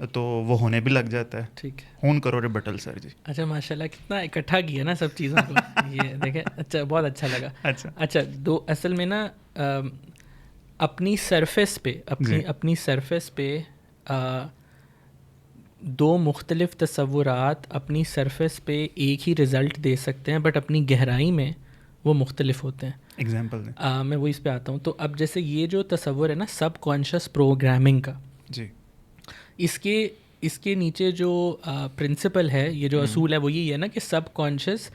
तो वो होने भी लग जाता है। ठीक है। खून करो रे बटल सर जी। अच्छा, माशाल्लाह कितना इकट्ठा किया ना सब चीज़ों को। ये देखें, अच्छा, बहुत अच्छा लगा। अच्छा, दो असल में ना अपनी सरफेस पे अपनी सरफेस पे दो मुख्तलिफ तसव्वुरात अपनी सरफेस पे एक ही रिज़ल्ट दे सकते हैं, बट अपनी गहराई में वो मुख्तलिफ होते हैं। एग्जाम्पल दें। मैं वो इस पे आता हूँ। तो अब जैसे ये जो तसव्वुर है ना सब कॉन्शियस प्रोग्रामिंग का, जी, इसके नीचे जो प्रिंसिपल है, ये जो असूल है, वो यही है ना कि सब कॉन्शियस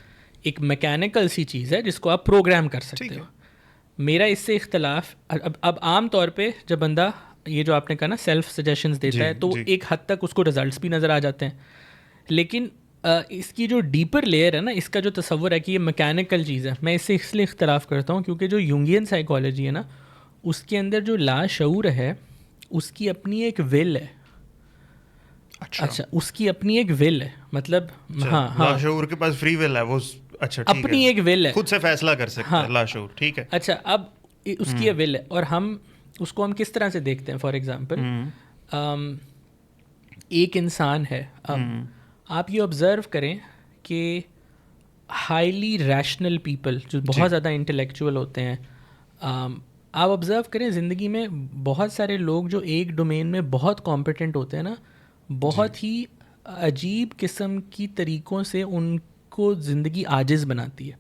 एक मैकेनिकल सी चीज़ है जिसको आप प्रोग्राम कर सकते हो। मेरा इससे इख्तलाफ, अब आम तौर पे जब बंदा ये जो आपने कहा ना सेल्फ सजेशंस देता है, तो एक हद तक उसको रिजल्ट्स भी नज़र आ जाते हैं। लेकिन इसकी जो डीपर लेयर है ना, इसका जो तसव्वुर है कि ये मैकेनिकल चीज़ है, मैं इससे इसलिए इख्तलाफ करता हूँ क्योंकि जो यूंगियन साइकोलॉजी है ना, उसके अंदर जो लाशऊर है उसकी अपनी एक विल है। अच्छा, उसकी अपनी एक विल है, मतलब हाँ, लाशऊर के पास फ्री विल है वो। अच्छा, ठीक अपनी एक विल है, खुद से फैसला कर सकता है लाशऊर। ठीक है, अच्छा, अब उसकी ये विल है और हम उसको हम किस तरह से देखते हैं। फॉर एग्जांपल, एक इंसान है, आप ये ऑब्ज़र्व करें कि हाईली रैशनल पीपल जो बहुत ज़्यादा इंटेलेक्चुअल होते हैं, आप ऑब्ज़र्व करें ज़िंदगी में बहुत सारे लोग जो एक डोमेन में बहुत कॉम्पिटेंट होते हैं ना, बहुत ही अजीब किस्म की तरीक़ों से उनको ज़िंदगी आजिज़ बनाती है।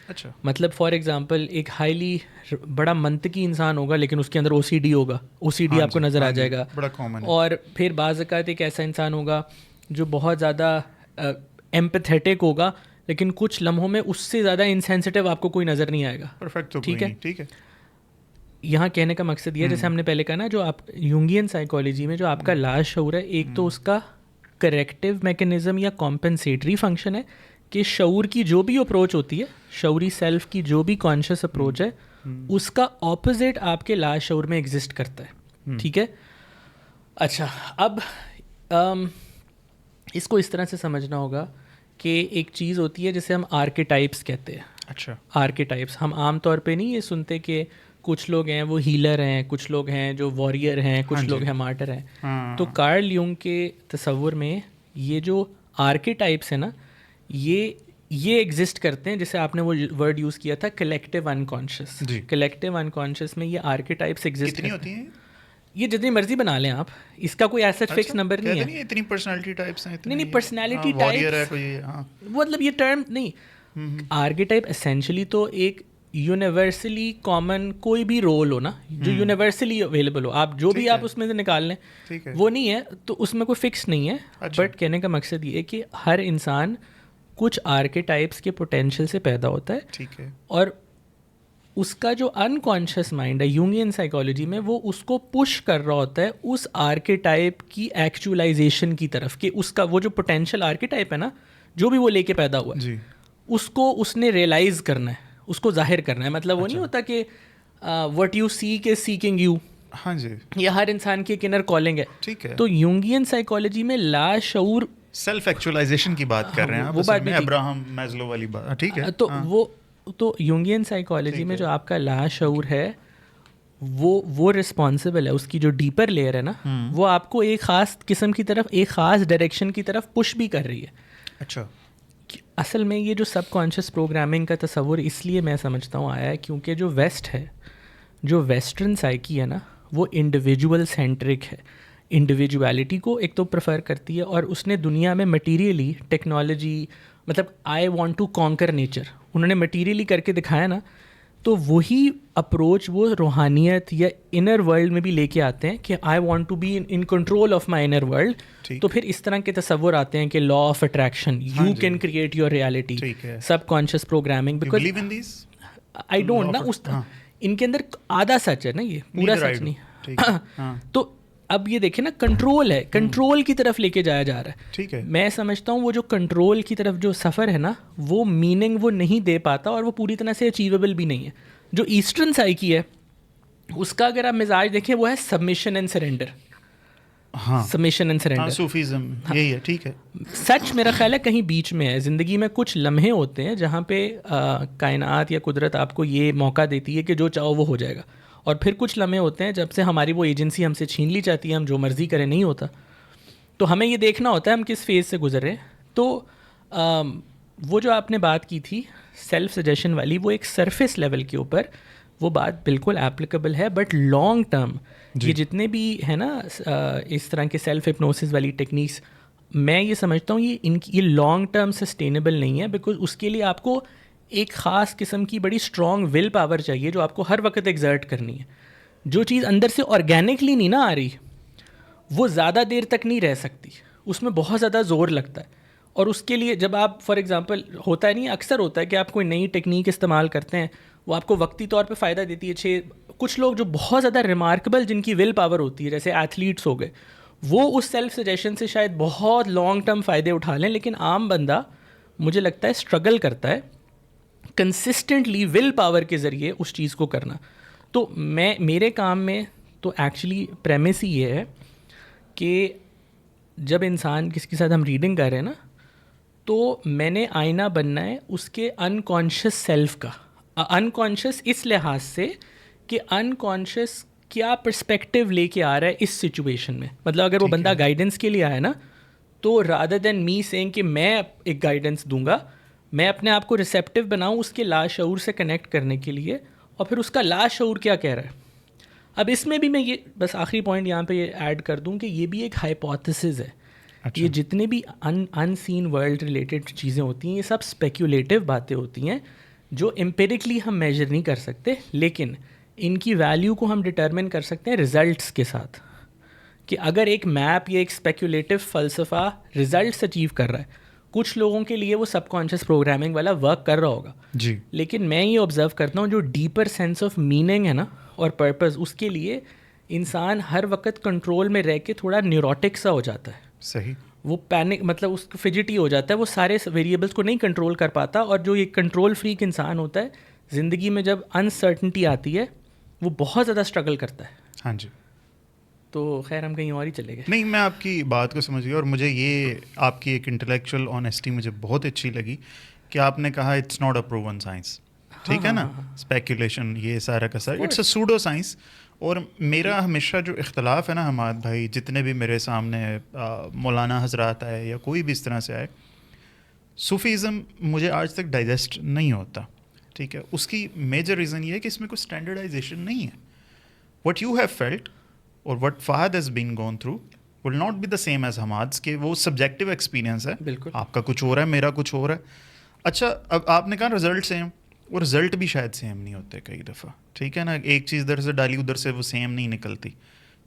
अच्छा, मतलब फॉर एग्जांपल एक हाईली बड़ा मंतकी इंसान होगा लेकिन उसके अंदर ओसीडी होगा, ओसीडी आपको नज़र आ जाएगा, बड़ा कॉमन है। और फिर बाज़ औक़ात एक ऐसा इंसान होगा जो बहुत ज़्यादा एम्पैथेटिक होगा लेकिन कुछ लम्हों में उससे ज़्यादा इंसेंसिटिव आपको कोई नज़र नहीं आएगा। परफेक्ट, तो ठीक है, ठीक है। यहाँ कहने का मकसद ये है, जैसे हमने पहले कहा ना, जो आप यूंगियन साइकोलॉजी में जो आपका लाशऊर है, एक तो उसका करेक्टिव मैकेनिज़्म या कॉम्पेंसेटरी फंक्शन है कि शऊर की जो भी अप्रोच होती है, शऊरी सेल्फ की जो भी कॉन्शियस अप्रोच है, उसका ऑपोजिट आपके लाशऊर में एग्जिस्ट करता है। ठीक है, अच्छा, अब इसको इस तरह से समझना होगा कि एक चीज़ होती है जिसे हम आर्केटाइप्स कहते हैं। अच्छा, आर्केटाइप्स हम आम तौर पे नहीं ये सुनते कि कुछ लोग हैं वो हीलर हैं, कुछ लोग हैं जो वॉरियर हैं, कुछ लोग हैं मार्टर हैं। तो कार्ल यूंग के तसव्वुर में ये जो आर्केटाइप्स है ना, ये एग्जिस्ट करते हैं। जैसे आपने वो वर्ड यूज़ किया था कलेक्टिव अनकॉन्शियस, कलेक्टिव अनकॉन्शियस में ये आर्केटाइप्स एग्जिस्ट कितनी होती हैं? ये जितनी मर्जी बना लें आप, इसका कोई ऐसा फिक्स नंबर नहीं है। इतनी पर्सनालिटी टाइप्स हैं, नहीं, पर्सनालिटी टाइप्स, मतलब ये टर्म नहीं। आर्केटाइप एसेंशियली तो एक यूनिवर्सली कॉमन कोई भी रोल हो ना, जो यूनिवर्सली अवेलेबल हो, आप जो भी आप उसमें से निकाल लें, वो नहीं है, तो उसमें कोई फिक्स नहीं है। बट कहने का मकसद ये है कि हर इंसान कुछ आर्केटाइप्स के पोटेंशियल से पैदा होता है। ठीक है, और उसका जो अनकॉन्शियस माइंड है यूंगियन साइकोलॉजी में, वो उसको पुश कर रहा होता है उस आर्केटाइप की एक्चुअलाइजेशन की तरफ, कि उसका वो जो पोटेंशियल आर्केटाइप है ना, जो भी वो लेके पैदा हुआ है, उसको उसने रियलाइज करना है, उसको जाहिर करना है। मतलब वो नहीं होता कि what you seek is seeking you. हाँ जी, ये हर इंसान की एक इनर कॉलिंग है। ठीक है, तो यूंगियन साइकोलॉजी में लाशऊर सेल्फ एक्चुअलाइजेशन की बात कर रहे हैं आप, वो बात भी अब्राहम मैस्लो वाली बात। ठीक है, तो वो यूंगियन साइकोलॉजी में जो आपका लाशऊर है, वो रिस्पॉन्सिबल है, उसकी जो डीपर लेयर है ना, वो आपको एक ख़ास किस्म की तरफ, एक ख़ास डायरेक्शन की तरफ पुश भी कर रही है। अच्छा, असल में ये जो सबकॉन्शियस प्रोग्रामिंग का तस्वुर इसलिए मैं समझता हूँ आया है क्योंकि जो वेस्ट है, जो वेस्टर्न साइकी है ना, वो इंडिविजुअल सेंट्रिक है। इंडिविजुअलिटी को एक तो प्रेफर करती है, और उसने दुनिया में मटीरियली टेक्नोलॉजी, मतलब I want to conquer nature, उन्होंने मटीरियली करके दिखाया ना, तो वही अप्रोच वो रूहानियत या इनर वर्ल्ड में भी लेके आते हैं कि I want to be in control of my inner world. तो फिर इस तरह के तसव्वुर आते हैं कि law of attraction, you can create your reality, subconscious programming, because I don't know उस इनके अंदर आधा सच है ना, ये पूरा सच नहीं। तो अब ये देखें ना, कंट्रोल है, कंट्रोल की तरफ लेके जाया जा रहा है। ठीक है, मैं समझता हूँ वो जो कंट्रोल की तरफ जो सफ़र है ना, वो मीनिंग वो नहीं दे पाता, और वो पूरी तरह से अचीवेबल भी नहीं है। जो ईस्टर्न साइकी है उसका अगर आप मिजाज देखें, वो है सबमिशन एंड सरेंडर। हाँ, सबमिशन एंड सरेंडर, सूफीज़म यही है। ठीक है, सच मेरा ख्याल है कहीं बीच में है। ज़िंदगी में कुछ लम्हे होते हैं जहाँ पे कायनात या कुदरत आपको ये मौका देती है कि जो चाहो वो हो जाएगा, और फिर कुछ लम्हे होते हैं जब से हमारी वो एजेंसी हमसे छीन ली जाती है, हम जो मर्ज़ी करें नहीं होता। तो हमें ये देखना होता है हम किस फेज़ से गुजर रहे हैं। तो वो जो आपने बात की थी सेल्फ सजेशन वाली, वो एक सरफेस लेवल के ऊपर वो बात बिल्कुल एप्लीकेबल है, बट लॉन्ग टर्म ये जितने भी है ना इस तरह के सेल्फ हिप्नोसिस वाली टेक्निक्स, मैं ये समझता हूँ ये लॉन्ग टर्म सस्टेनेबल नहीं है, बिकॉज उसके लिए आपको एक ख़ास किस्म की बड़ी स्ट्रॉन्ग विल पावर चाहिए जो आपको हर वक्त एग्जर्ट करनी है। जो चीज़ अंदर से ऑर्गेनिकली नहीं ना आ रही, वो ज़्यादा देर तक नहीं रह सकती, उसमें बहुत ज़्यादा ज़ोर लगता है। और उसके लिए जब आप फॉर एग्ज़ाम्पल, होता है नहीं, अक्सर होता है कि आप कोई नई टेक्निक इस्तेमाल करते हैं, वो आपको वक्ती तौर पे फ़ायदा देती है। कुछ लोग जो बहुत ज़्यादा रिमार्केबल जिनकी विल पावर होती है, जैसे एथलीट्स हो गए, वो उस सेल्फ सजेशन से शायद बहुत लॉन्ग टर्म फ़ायदे उठा लें, लेकिन आम बंदा मुझे लगता है स्ट्रगल करता है कंसिस्टेंटली विल पावर के ज़रिए उस चीज़ को करना। तो मेरे काम में तो एक्चुअली प्रेमिस ही ये है कि जब इंसान किसके साथ हम रीडिंग कर रहे हैं ना, तो मैंने आईना बनना है उसके अनकॉन्शियस सेल्फ का। अनकॉन्शियस इस लिहाज से कि अनकॉन्शियस क्या पर्सपेक्टिव लेके आ रहा है इस सिचुएशन में। मतलब अगर वो बंदा गाइडेंस के लिए आया ना, तो रादर देन मी सेइंग कि मैं एक गाइडेंस दूंगा, मैं अपने आप को रिसेप्टिव बनाऊं उसके लाशऊर से कनेक्ट करने के लिए, और फिर उसका लाशऊर क्या कह रहा है। अब इसमें भी मैं ये बस आखिरी पॉइंट यहाँ पे ये ऐड कर दूं कि ये भी एक हाइपोथेसिस है। अच्छा। ये जितने भी अनसीन वर्ल्ड रिलेटेड चीज़ें होती हैं, ये सब स्पेक्यूलेटिव बातें होती हैं जो एम्पिरिकली हम मेजर नहीं कर सकते, लेकिन इनकी वैल्यू को हम डिटरमिन कर सकते हैं रिजल्ट्स के साथ। कि अगर एक मैप या एक स्पेक्यूलेटिव फ़लसफ़ा रिजल्ट्स अचीव कर रहा है, कुछ लोगों के लिए वो सबकॉन्शियस प्रोग्रामिंग वाला वर्क कर रहा होगा जी, लेकिन मैं ये ऑब्ज़र्व करता हूँ जो डीपर सेंस ऑफ मीनिंग है ना और पर्पस, उसके लिए इंसान हर वक्त कंट्रोल में रह के थोड़ा न्यूरोटिक सा हो जाता है। सही, वो पैनिक, मतलब उसको फिजिटी हो जाता है, वो सारे वेरिएबल्स को नहीं कंट्रोल कर पाता। और जो ये कंट्रोल फ्रीक इंसान होता है, ज़िंदगी में जब अनसर्टनिटी आती है वो बहुत ज़्यादा स्ट्रगल करता है। हाँ जी। तो खैर हम कहीं और ही चले गए। नहीं, मैं आपकी बात को समझ गया, और मुझे ये आपकी एक इंटेलेक्चुअल ऑनेस्टी मुझे बहुत अच्छी लगी कि आपने कहा it's not a proven science. ठीक है ना, स्पेकुलेशन ये सारा का सारा इट्स अ सूडो साइंस। और मेरा हमेशा जो इख्तलाफ है ना हमाद भाई, जितने भी मेरे सामने मौलाना हजरात आए या कोई भी इस तरह से आए, सूफीज़म मुझे आज तक डाइजेस्ट नहीं होता। ठीक है, उसकी मेजर रीज़न ये है कि इसमें कोई स्टैंडर्डाइजेशन नहीं है। व्हाट यू हैव फेल्ट और what Fahad has been gone through will not be the same as Hamad के। वो सब्जेक्टिव एक्सपीरियंस है, बिल्कुल आपका कुछ हो रहा है, मेरा कुछ हो रहा है। अच्छा, अब आपने कहा रिजल्ट सेम, वो रिजल्ट भी शायद सेम नहीं होते कई दफ़ा। ठीक है ना, एक चीज़ इधर से डाली उधर से वो सेम नहीं निकलती।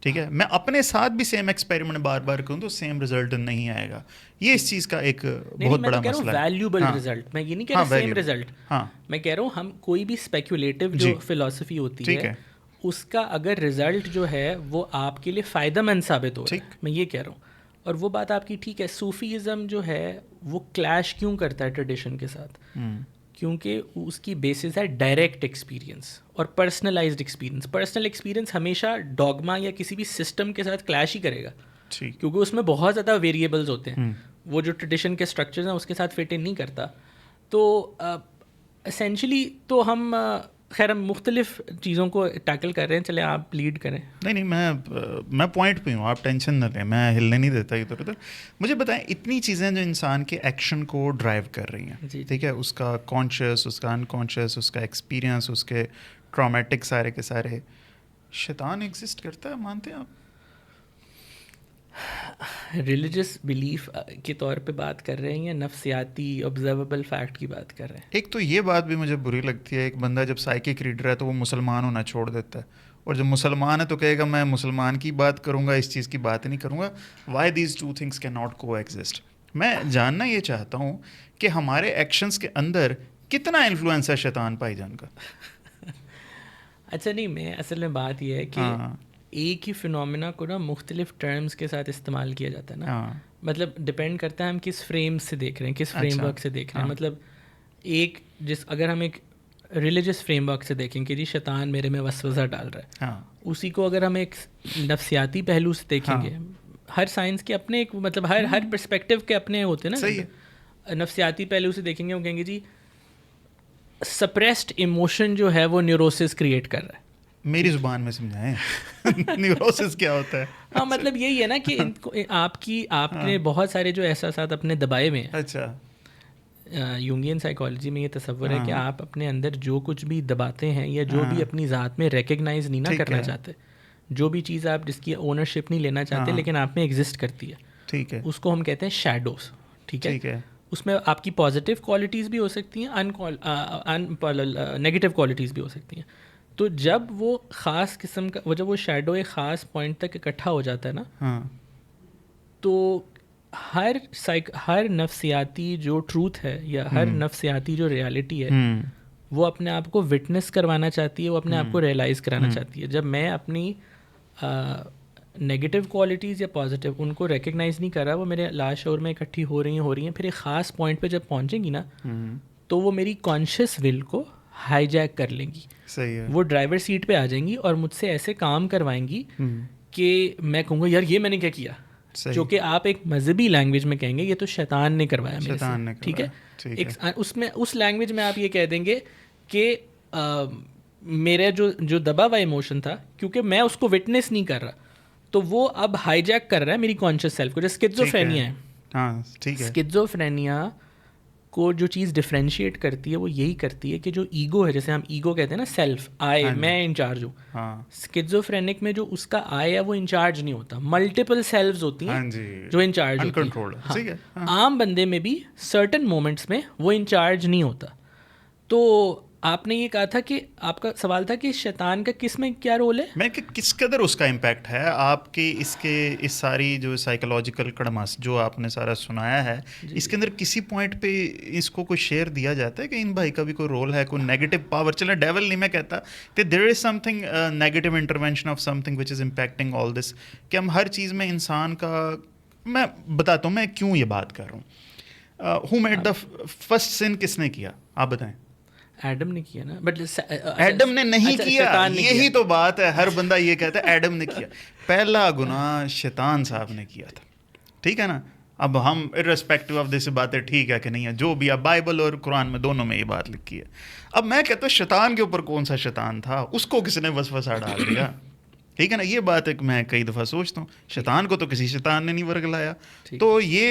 ठीक है, मैं अपने साथ भी सेम एक्सपेरिमेंट बार बार करूँ तो सेम रिजल्ट नहीं आएगा। ये इस चीज़ का एक बहुत बड़ा मसला है। वैल्यूबल रिजल्ट, मैं ये नहीं कह रहा सेम रिजल्ट। हाँ, मैं कह रहा हूँ हम कोई भी स्पेक्यूलेटिव जो फिलॉसफी होती है उसका अगर रिजल्ट जो है वो आपके लिए फ़ायदेमंद साबित हो रहा है, मैं ये कह रहा हूँ। और वो बात आपकी ठीक है, सूफीज़म जो है वो क्लैश क्यों करता है ट्रेडिशन के साथ, क्योंकि उसकी बेसिस है डायरेक्ट एक्सपीरियंस और पर्सनलाइज्ड एक्सपीरियंस। पर्सनल एक्सपीरियंस हमेशा डॉगमा या किसी भी सिस्टम के साथ क्लैश ही करेगा, क्योंकि उसमें बहुत ज़्यादा वेरिएबल्स होते हैं। वो जो ट्रेडिशन के स्ट्रक्चर्स हैं उसके साथ फिट इन नहीं करता। तो एसेंशली तो हम खैर हम मुख्तलिफ चीज़ों को टैकल कर रहे हैं। चले आप लीड करें। नहीं, मैं पॉइंट पे हूँ, आप टेंशन न लें, मैं हिलने नहीं देता इधर उधर। मुझे बताएं, इतनी चीज़ें जो इंसान के एक्शन को ड्राइव कर रही हैं, ठीक है, उसका कॉन्शियस, उसका अनकॉन्शियस, उसका एक्सपीरियंस, उसके ट्रॉमेटिक सारे के सारे, शैतान एग्जिस्ट करता है, मानते हैं आप? रिलीजियस बिलीफ के तौर पे बात कर रहे हैं या नफ्सियाती ऑब्जर्वेबल फैक्ट की बात कर रहे हैं? एक तो ये बात भी मुझे बुरी लगती है, एक बंदा जब साइकिक रीडर है तो वो मुसलमान होना छोड़ देता है, और जब मुसलमान है तो कहेगा मैं मुसलमान की बात करूंगा, इस चीज़ की बात नहीं करूंगा. Why these two things can not को एग्जिस्ट. मैं जानना ये चाहता हूँ कि हमारे एक्शंस के अंदर कितना इन्फ्लुएंस है शैतान भाईजान का. अच्छा नहीं, मैं असल में बात ये है कि हाँ एक ही फिनोमेना को ना मुख्तलिफ टर्म्स के साथ इस्तेमाल किया जाता है ना. हाँ मतलब डिपेंड करता है हम किस फ्रेम से देख रहे हैं, किस फ्रेमवर्क से देख रहे हैं. हाँ. मतलब अगर हम एक रिलीजियस फ्रेमवर्क से देखें कि जी शैतान मेरे में वसवसा डाल रहा है, हाँ उसी को अगर हम एक नफ्सियाती पहलू से देखेंगे, हर साइंस के अपने एक मतलब हर पर्सपेक्टिव के अपने होते हैं ना. सही है. नफ्सियाती पहलू से देखेंगे, वो कहेंगे जी सप्रेस्ड इमोशन जो है वो न्यूरोसिस क्रिएट कर रहा है. मेरी जुबान में समझाएं न्यूरोसिस क्या होता है. हाँ मतलब यही है ना कि इनको आपने बहुत सारे जो एहसासात अपने दबाए में हैं. अच्छा. यूंगियन साइकोलॉजी में ये तस्वर है कि आप अपने अंदर जो कुछ भी दबाते हैं या जो भी अपनी ज़ात में रिकग्नाइज नहीं ना करना चाहते, जो भी चीज़ आप जिसकी ओनरशिप नहीं लेना चाहते लेकिन आप में एग्जिस्ट करती है, ठीक है, उसको हम कहते हैं शैडोज. ठीक है. उसमें आपकी पॉजिटिव क्वालिटीज़ भी हो सकती हैं, नेगेटिव क्वालिटीज़ भी हो सकती हैं. तो जब वो ख़ास किस्म का जब वो शैडो एक ख़ास पॉइंट तक इकट्ठा हो जाता है ना, तो हर नफ्सियाती जो ट्रूथ है या हर नफ्सियाती जो रियलिटी है वो अपने आप को विटनेस करवाना चाहती है, वो अपने आप को रियलाइज़ कराना चाहती है. जब मैं अपनी नेगेटिव क्वालिटीज़ या पॉजिटिव उनको रिकग्नाइज़ नहीं कर रहा, वो मेरे लाशऊर में इकट्ठी हो रही हैं, फिर एक ख़ास पॉइंट पे जब पहुंचेंगी ना, तो वो मेरी कॉन्शियस विल को हाईजैक कर लेंगी. सही है. वो ड्राइवर सीट पे आ जाएंगी और मुझसे ऐसे काम करवाएंगी कि मैं कहूँगा यार ये मैंने क्या किया, जो कि आप एक मजहबी लैंग्वेज में कहेंगे ये तो शैतान ने करवाया मेरे से. ठीक है. उसमें उस लैंग्वेज में आप ये कह देंगे कि मेरा जो दबा हुआ इमोशन था, क्योंकि मैं उसको विटनेस नहीं कर रहा, तो वो अब हाईजैक कर रहा है मेरी कॉन्शियस सेल्फ को. जो स्किज़ोफ्रेनिया है, हाँ ठीक है, स्किज़ोफ्रेनिया को जो चीज़ डिफ्रेंशिएट करती है वो यही करती है कि जो ईगो है, जैसे हम ईगो कहते हैं ना, सेल्फ आई, मैं इंचार्ज हूँ. स्किज़ोफ्रेनिक में जो उसका आई है वो इंचार्ज नहीं होता, मल्टीपल सेल्व्स होती हैं जो इंचार्ज होती हैं. आम बंदे में भी सर्टन मोमेंट्स में वो इंचार्ज नहीं होता. तो आपने ये कहा था कि आपका सवाल था कि शैतान का किस में क्या रोल है, मैं कि किस कदर उसका इम्पैक्ट है आपके इस सारी जो साइकोलॉजिकल कड़मास जो आपने सारा सुनाया है, इसके अंदर किसी पॉइंट पे इसको कोई शेयर दिया जाता है कि इन भाई का भी कोई रोल है, कोई नेगेटिव पावर. चले डेविल नहीं मैं कहता, कि there is something negative intervention of something which is impacting all this, कि हम हर चीज़ में इंसान का. मैं बताता हूँ मैं क्यों ये बात कर रहा हूँ. हु मेड द फर्स्ट सिन किसने किया, आप बताएं. एडम ने किया ना, बट एडम ने नहीं किया, यही तो बात है. हर बंदा ये कहता है एडम ने किया. पहला गुनाह शैतान साहब ने किया था, ठीक है ना. अब हम इर्रेस्पेक्टिव ऑफ दिस बातें ठीक है कि नहीं है, जो भी है, बाइबल और कुरान में दोनों में ये बात लिखी है. अब मैं कहता हूँ शैतान के ऊपर कौन सा शैतान था, उसको किसने वसवसा डाल दिया, ठीक है ना. ये बात है कि मैं कई दफ़ा सोचता हूँ शैतान को तो किसी शैतान ने नहीं वर्गलाया. तो ये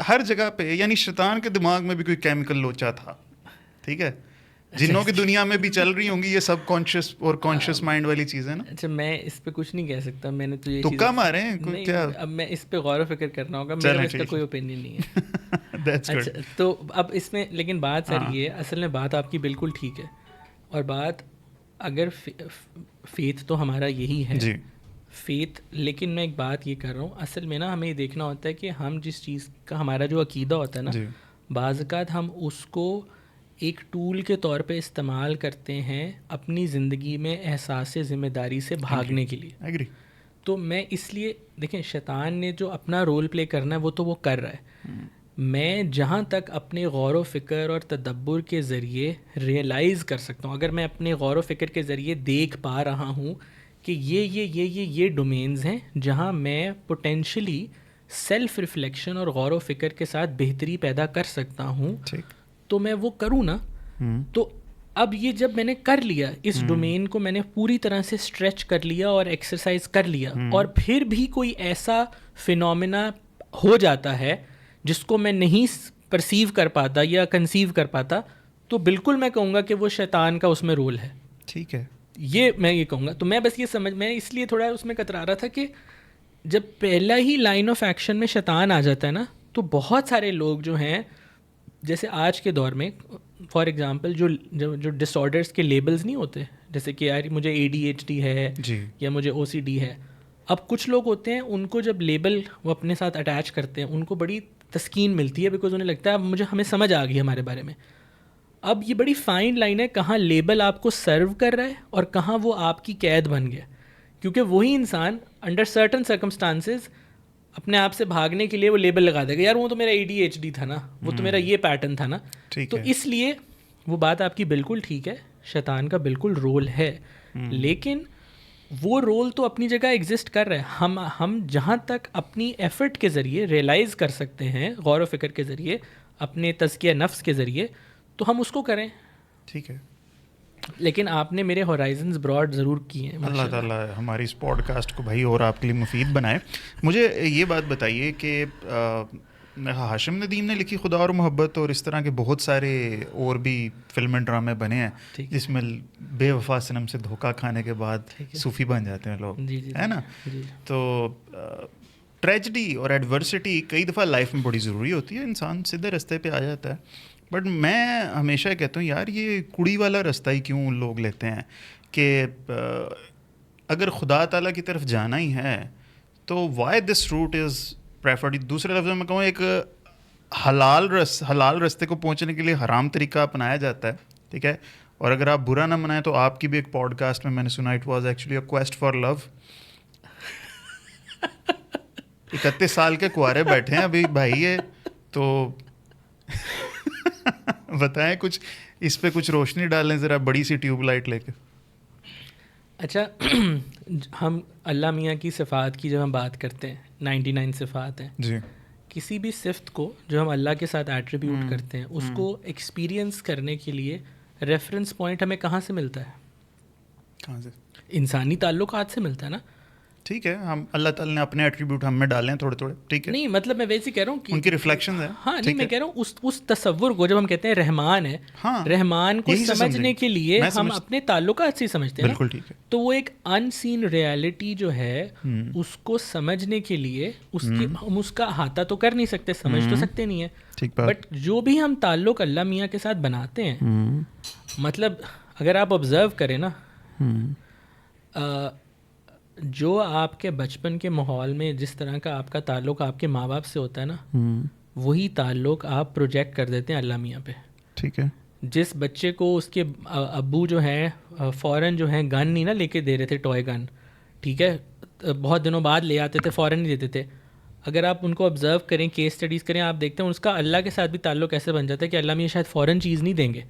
हर जगह पे, यानी शैतान के दिमाग में भी कोई केमिकल लोचा था, ठीक है. जिन्हों की दुनिया में भी चल रही होंगी ये सब कॉन्शियस और कॉन्शियस माइंड वाली चीज़ें ना. अच्छा, मैं इस पे कुछ नहीं कह सकता, मैंने तो ये तुक्का मारे हैं क्या. अब मैं इस पे गौर व फिक्र करना होगा, मेरा इसका कोई ओपिनियन नहीं है. अच्छा, तो अब इसमें लेकिन बात सारी ये है, असल में बात आपकी बिल्कुल ठीक है. और बात अगर फेथ तो हमारा यही है जी, फेथ. लेकिन मैं एक बात ये कर रहा हूँ, असल में ना हमें ये देखना होता है कि हम जिस चीज़ का हमारा जो अकीदा होता है ना, बाज़ औक़ात हम उसको एक टूल के तौर पे इस्तेमाल करते हैं अपनी ज़िंदगी में एहसास ज़िम्मेदारी से भागने के लिए. तो मैं इसलिए देखें, शैतान ने जो अपना रोल प्ले करना है वो तो वो कर रहा है. मैं जहाँ तक अपने गौर व फ़िक्र और तदब्बुर के ज़रिए रियलाइज़ कर सकता हूँ, अगर मैं अपने गौर व फ़िक्र के ज़रिए देख पा रहा हूँ कि ये डोमेन्स हैं जहाँ मैं पोटेंशली सेल्फ़ रिफ़्लेक्शन और गौर व फ़िक्र के साथ बेहतरी पैदा कर सकता हूँ, तो मैं वो करूँ ना. तो अब ये जब मैंने कर लिया, इस डोमेन को मैंने पूरी तरह से स्ट्रेच कर लिया और एक्सरसाइज कर लिया, और फिर भी कोई ऐसा फिनोमेना हो जाता है जिसको मैं नहीं परसीव कर पाता या कंसीव कर पाता, तो बिल्कुल मैं कहूँगा कि वो शैतान का उसमें रोल है. ठीक है, ये मैं ये कहूँगा. तो मैं बस ये मैं इसलिए थोड़ा उसमें कतरा रहा था कि जब पहला ही लाइन ऑफ एक्शन में शैतान आ जाता है ना, तो बहुत सारे लोग जो हैं, जैसे आज के दौर में फॉर एग्जांपल जो डिसऑर्डर्स के लेबल्स नहीं होते, जैसे कि यार मुझे ADHD है जी या मुझे OCD है, अब कुछ लोग होते हैं उनको जब लेबल वो अपने साथ अटैच करते हैं उनको बड़ी तस्कीन मिलती है, बिकॉज उन्हें लगता है अब हमें समझ आ गई हमारे बारे में। अब ये बड़ी फाइन लाइन है कहाँ लेबल आपको सर्व कर रहा है और कहाँ वो आपकी कैद बन गया, क्योंकि वही इंसान अंडर सर्टन सर्कमस्टांसेस अपने आप से भागने के लिए वो लेबल लगा देगा, यार वो तो मेरा ADHD था ना, वो तो मेरा ये पैटर्न था ना। ठीक तो है। इसलिए वो बात आपकी बिल्कुल ठीक है, शैतान का बिल्कुल रोल है, लेकिन वो रोल तो अपनी जगह एग्जिस्ट कर रहा है। हम जहाँ तक अपनी एफर्ट के ज़रिए रियलाइज़ कर सकते हैं, गौर व फिक्र के ज़रिए, अपने तज़किया नफ्स के ज़रिए, तो हम उसको करें। ठीक है। लेकिन आपने मेरे होराइजन्स ब्रॉड ज़रूर किए हैं। अल्लाह ताला हमारी इस पॉडकास्ट को भाई और आपके लिए मुफीद बनाए। मुझे ये बात बताइए कि हाशिम नदीम ने लिखी खुदा और मोहब्बत और इस तरह के बहुत सारे और भी फिल्म एंड ड्रामे बने हैं जिसमें बेवफा सनम से धोखा खाने के बाद सूफ़ी बन जाते हैं लोग, है ना। तो ट्रेजिडी और एडवर्सिटी कई दफ़ा लाइफ में बड़ी ज़रूरी होती है, इंसान सीधे रास्ते पे आ जाता है। बट मैं हमेशा कहता हूँ यार ये कुड़ी वाला रास्ता ही क्यों लोग लेते हैं कि अगर खुदा ताला की तरफ जाना ही है तो why this route is preferred. दूसरे लफ्ज़ों में कहूँ एक हलाल रास्ते को पहुँचने के लिए हराम तरीका अपनाया जाता है, ठीक है। और अगर आप बुरा ना मनाएं तो आपकी भी एक पॉडकास्ट में मैंने सुना it was actually a quest for love. 31 साल के कुआरे बैठे हैं अभी भाई ये तो बताएं कुछ इस पे, कुछ रोशनी डालें ज़रा बड़ी सी ट्यूबलाइट लेके। अच्छा हम अल्लाह मियाँ की सिफ़ात की जब हम बात करते हैं 99 सिफ़ात हैं जी। किसी भी सिफ्त को जो हम अल्लाह के साथ एट्रीब्यूट करते हैं उसको एक्सपीरियंस करने के लिए रेफरेंस पॉइंट हमें कहाँ से मिलता है? कहाँ से? इंसानी ताल्लुकात से मिलता है ना। ठीक है, हम अल्लाह ताला ने अपने एट्रीब्यूट हम में डाले हैं थोड़े थोड़े, ठीक है। नहीं मतलब मैं वैसे कह रहा हूँ कि उनकी रिफ्लेक्शन है। हाँ नहीं मैं कह रहा हूँ उस तसव्वुर को जब हम कहते हैं रहमान है, हाँ, रहमान को समझने के लिए हम अपने ताल्लुकात से समझते हैं ना। बिल्कुल ठीक है। तो वो एक अनसीन रियलिटी जो है उसको समझने के लिए उसकी हम उसका अहाता तो कर नहीं सकते, समझ तो सकते नहीं है, बट जो भी हम ताल्लुक अल्लाह मियाँ के साथ बनाते हैं, मतलब अगर आप ऑब्जर्व करें ना, जो आपके बचपन के माहौल में जिस तरह का आपका ताल्लुक आपके माँ बाप से होता है ना, वही ताल्लुक आप प्रोजेक्ट कर देते हैं अल्लाह मियाँ पे। ठीक है। जिस बच्चे को उसके अब्बू जो हैं फ़ौरन जो हैं गन नहीं ना लेके दे रहे थे, टॉय गन, ठीक है, बहुत दिनों बाद ले आते थे, फ़ौरन नहीं देते थे। अगर आप उनको ऑब्ज़र्व करें, केस स्टडीज़ करें, आप देखते हैं उसका अल्लाह के साथ भी ताल्लुक ऐसे बन जाता है कि अल्लाह मियाँ शायद फ़ौरन चीज़ नहीं देंगे।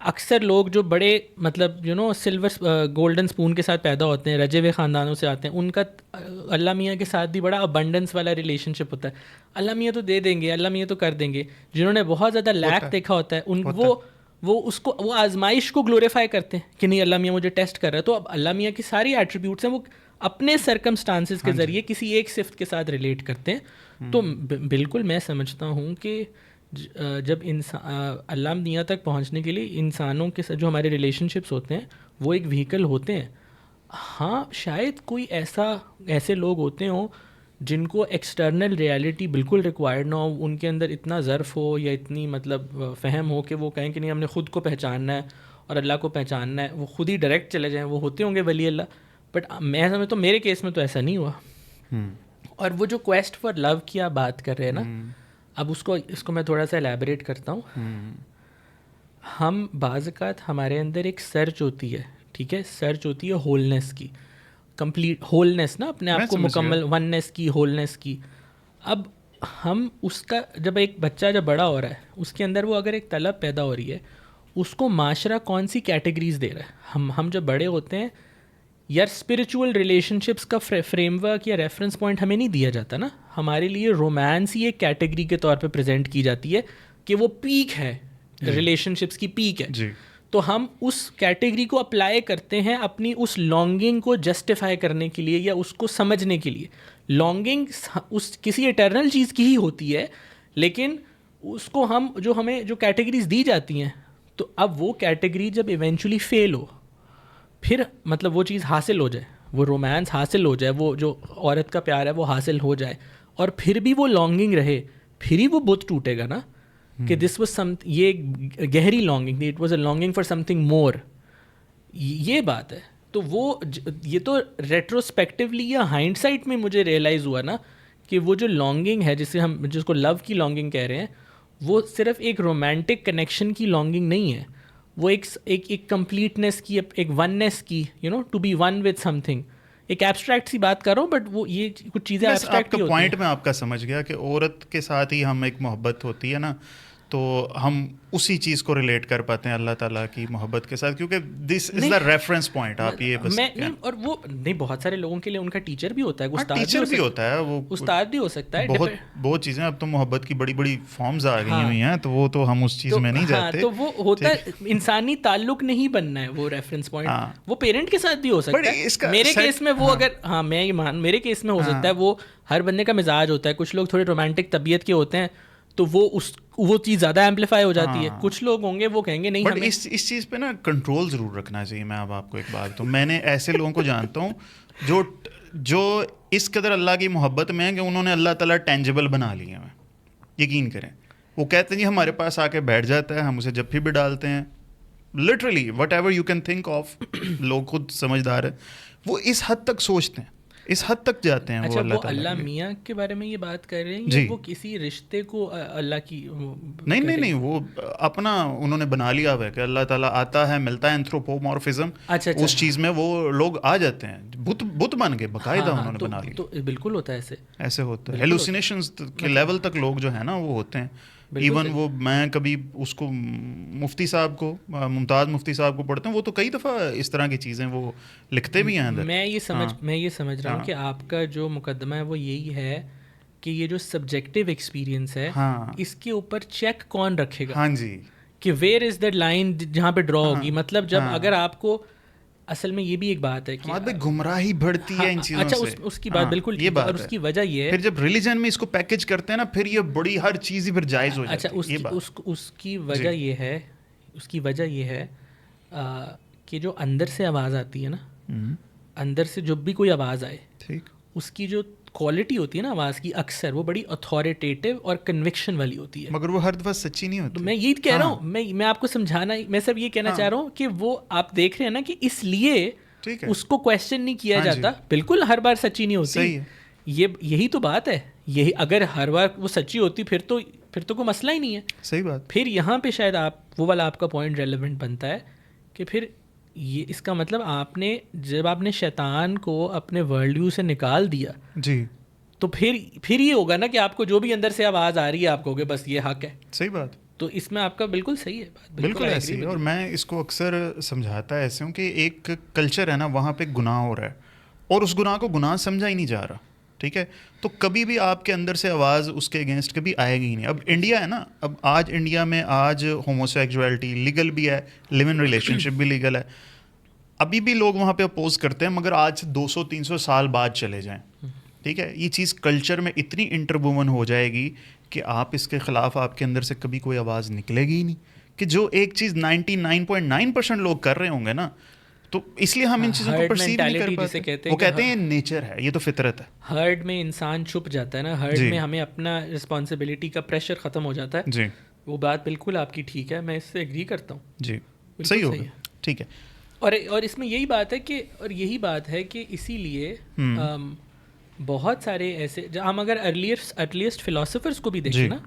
अक्सर लोग जो बड़े मतलब सिल्वर गोल्डन स्पून के साथ पैदा होते हैं, रजे हुए ख़ानदानों से आते हैं, उनका अल्लाह मियाँ के साथ भी बड़ा अबंडेंस वाला रिलेशनशिप होता है। अल्लाह मियाँ तो दे देंगे, अल्लाह मियाँ तो कर देंगे। जिन्होंने बहुत ज़्यादा लैक देखा होता है वो उसको वो आजमाइश को ग्लोरीफाई करते हैं कि नहीं अल्लाह मियाँ मुझे टेस्ट कर रहा है। तो अब अल्लाह मियाँ की सारी एट्रीब्यूट्स हैं वो अपने सर्कमस्टांसेस के ज़रिए किसी एक सिफ्त के साथ रिलेट करते हैं। तो बिल्कुल मैं समझता हूँ कि जब इंसान अल्लाह मियाँ तक पहुँचने के लिए इंसानों के साथ जो हमारे रिलेशनशिप्स होते हैं वो एक व्हीकल होते हैं। हाँ शायद कोई ऐसे लोग होते हों जिनको एक्सटर्नल रियलिटी बिल्कुल रिक्वायर्ड ना हो, उनके अंदर इतना ज़र्फ़ हो या इतनी मतलब फ़हम हो कि वो कहें कि नहीं हमने ख़ुद को पहचानना है और अल्लाह को पहचानना है, वो खुद ही डायरेक्ट चले जाएं, वो होते होंगे वली अल्लाह। बट मैं समझता हूँ मेरे केस में तो ऐसा नहीं हुआ। और वो जो क्वेस्ट फॉर लव की आप बात कर रहे हैं ना, अब इसको मैं थोड़ा सा एलैबोरेट करता हूँ। हम बाज़-औक़ात हमारे अंदर एक सर्च होती है, ठीक है, सर्च होती है होलनेस की, कंप्लीट होलनेस ना, अपने आप को मुकम्मल वननेस की, होलनेस की। अब हम उसका जब एक बच्चा जब बड़ा हो रहा है उसके अंदर वो अगर एक तलब पैदा हो रही है, उसको माशरा कौन सी कैटेगरीज़ दे रहा है। हम जब बड़े होते हैं यार स्पिरिचुअल रिलेशनशिप्स का फ्रेमवर्क या रेफरेंस पॉइंट हमें नहीं दिया जाता ना। हमारे लिए रोमांस ही एक कैटेगरी के तौर पे प्रेजेंट की जाती है कि वो पीक है, रिलेशनशिप्स की पीक है जी। तो हम उस कैटेगरी को अप्लाई करते हैं अपनी उस लॉन्गिंग को जस्टिफाई करने के लिए या उसको समझने के लिए। लॉन्गिंग उस किसी इटर्नल चीज़ की ही होती है, लेकिन उसको हमें जो कैटेगरीज दी जाती हैं, तो अब वो कैटेगरी जब इवेंचुअली फेल हो, फिर मतलब वो चीज़ हासिल हो जाए, वो रोमांस हासिल हो जाए, वो जो औरत का प्यार है वो हासिल हो जाए, और फिर भी वो लॉन्गिंग रहे, फिर ही वो बुत टूटेगा ना कि दिस वाज सम, ये गहरी लॉन्गिंग थी, it was a longing for something more, ये बात है। तो वो ये तो रेट्रोस्पेक्टिवली या हाइंडसाइट में मुझे रियलाइज़ हुआ ना कि वो जो लॉन्गिंग है, जिसको लव की लॉन्गिंग कह रहे हैं, वो सिर्फ एक रोमांटिक कनेक्शन की लॉन्गिंग नहीं है, वो एक कंप्लीटनेस की, एक वननेस की, to be one with something. एक एब्स्ट्रैक्ट सी बात कर रहा हूँ, बट वो ये कुछ चीज़ें बस एब्स्ट्रैक्ट आपका ही होती पॉइंट हैं। में आपका समझ गया कि औरत के साथ ही हम एक मोहब्बत होती है ना, तो हम उसी चीज़ को रिलेट कर पाते हैं अल्लाह ताला की मोहब्बत के साथ, क्योंकि दिस इज़ नहीं, द रेफरेंस पॉइंट। आप ये बस मैं नहीं, और वो नहीं, बहुत सारे लोगों के लिए उनका टीचर भी होता है, हाँ, उस्ताद भी टीचर हो भी सकता होता है वो, उस्ताद भी हो सकता है, बहुत बहुत चीज़ें अब तो मोहब्बत की बड़ी बड़ी फॉर्म्स आ गई हाँ। हुई हैं, तो वो तो हम उस चीज़ तो में नहीं हाँ, जाते। तो वो होता ठीक है, इंसानी ताल्लुक नहीं बनना है वो रेफरेंस पॉइंट। हाँ। वो पेरेंट के साथ भी हो बट सकता है। इसका मेरे set- केस में वो हाँ। अगर, हाँ मैं ये मान, मेरे केस में हो हाँ। सकता है, वो हर बंदे का मिजाज होता है। कुछ लोग थोड़े रोमांटिक तबीयत के होते हैं, तो वो चीज़ ज़्यादा एम्पलीफाई हो जाती है। हाँ। कुछ लोग होंगे वो कहेंगे नहीं बट हमें। इस चीज़ पे ना कंट्रोल ज़रूर रखना चाहिए। मैं अब आपको एक बात, तो मैंने ऐसे लोगों को जानता हूँ जो जो इस कदर अल्लाह की मोहब्बत में है कि उन्होंने अल्लाह ताला टेंजिबल बना लिए हैं। यकीन करें, वो कहते हैं जी हमारे पास आके बैठ जाता है, हम उसे जब भी डालते हैं, literally what ever you can think of, लोग खुद समझदार है, वो इस हद तक सोचते हैं, इस हद तक जाते हैं। अच्छा, वो वो ताला अल्लाह के लिए। मियाँ के बारे में ये बात कर रहे हैं, जी। या वो किसी रिश्ते को अल्लाह की नहीं नहीं नहीं, वो अपना उन्होंने बना लिया हुआ है कि अल्लाह ताला आता है, मिलता है, एंथ्रोपोमॉर्फिज्म, अच्छा, उस चीज़ में वो लोग आ जाते हैं, बुत बन के बाकायदा हाँ, उन्होंने बना लिया। तो बिल्कुल होता है ऐसे, ऐसे होता है, बिल्कुल होता हेलुसिनेशंस के लेवल तक लोग जो है ना वो होते हैं। बिल्कुल इवन सही। वो, मैं कभी उसको मुफ्ती साहब को, मुमताज़ मुफ्ती साहब को पढ़ते हैं, वो तो कई दफ़ा इस तरह की चीज़ें वो लिखते भी हैं अंदर। मैं ये समझ रहा हूँ हाँ। कि आपका जो मुकदमा है वो यही है कि ये जो सब्जेक्टिव एक्सपीरियंस है, हाँ इसके ऊपर चेक कौन रखेगा, हाँ जी कि वेयर इज़ द लाइन जहाँ पे ड्रॉ होगी। हाँ, मतलब जब हाँ। अगर आपको, असल में ये भी एक बात है कि हमारे पे गुमराही बढ़ती है इन चीज़ों अच्छा, से। उसकी बात बिल्कुल ये ठीक है, बात और है। उसकी वजह ये है, फिर जब रिलीजन में इसको पैकेज करते हैं ना, फिर ये बड़ी हर चीज़ ही फिर जायज़ हो जाती अच्छा, है। ये बात उसकी वजह ये है, कि जो अंदर से आवाज़ आती है ना, अंदर से जब भी कोई आवाज़ आए, ठीक। उसकी जो क्वालिटी होती है ना आवाज़ की, अक्सर वो बड़ी अथॉरिटेटिव और कन्विक्शन वाली होती है। मगर वो हर दफ़ा सच्ची नहीं तो होती। मैं यही कह रहा हाँ। हूँ, मैं आपको समझाना, मैं सब ये कहना हाँ। चाह रहा हूँ कि वो आप देख रहे हैं ना कि इसलिए ठीक है, उसको क्वेश्चन नहीं किया हाँ जी। जाता। बिल्कुल हर बार सच्ची नहीं होती, सही है। यही तो बात है। यही अगर हर बार वो सच्ची होती, फिर तो कोई मसला ही नहीं है। सही बात। फिर यहाँ पे शायद वो वाला आपका पॉइंट रेलेवेंट बनता है कि फिर ये, इसका मतलब जब आपने शैतान को अपने वर्ल्ड व्यू से निकाल दिया, जी, तो फिर ये होगा ना कि आपको जो भी अंदर से आवाज़ आ रही है, आप कहोगे बस ये हक है। सही बात। तो इसमें आपका बिल्कुल सही है बात, बिल्कुल I ऐसे agree ही है। with और you। मैं इसको अक्सर समझाता ऐसे हूँ कि एक कल्चर है ना, वहाँ पे गुनाह हो रहा है और उस गुनाह को गुनाह समझा ही नहीं जा रहा। ठीक है, तो कभी भी आपके अंदर से आवाज़ उसके अगेंस्ट कभी आएगी ही नहीं। अब इंडिया है ना, अब आज इंडिया में आज होमोसेक्सुअलिटी लीगल भी है, लिव इन रिलेशनशिप भी लीगल है। अभी भी लोग वहाँ पे अपोज करते हैं, मगर आज से 200-300 साल बाद चले जाएं, ठीक है, ये चीज़ कल्चर में इतनी इंटरवुमन हो जाएगी कि आप इसके ख़िलाफ़ आपके अंदर से कभी कोई आवाज़ निकलेगी ही नहीं। कि जो एक चीज़ 99.9% लोग कर रहे होंगे ना, तो इसलिए हम इन चीज़ों को herd परसीव नहीं कर mentality जिसे पाते। कहते हैं वो कि कहते हैं नेचर है, ये तो फितरत है। हर्ड में इंसान छुप जाता है ना, हर्ड जी। में हमें अपना रिस्पॉन्सिबिलिटी का प्रेशर ख़त्म हो जाता है। जी वो बात बिल्कुल आपकी ठीक है, मैं इससे एग्री करता हूँ। जी, बिल्कुल सही हो सही गया, ठीक है। और इसमें यही बात है कि इसीलिए बहुत सारे ऐसे, हम अगर अर्लीस्ट फिलोसफर्स को भी देखें जी। ना,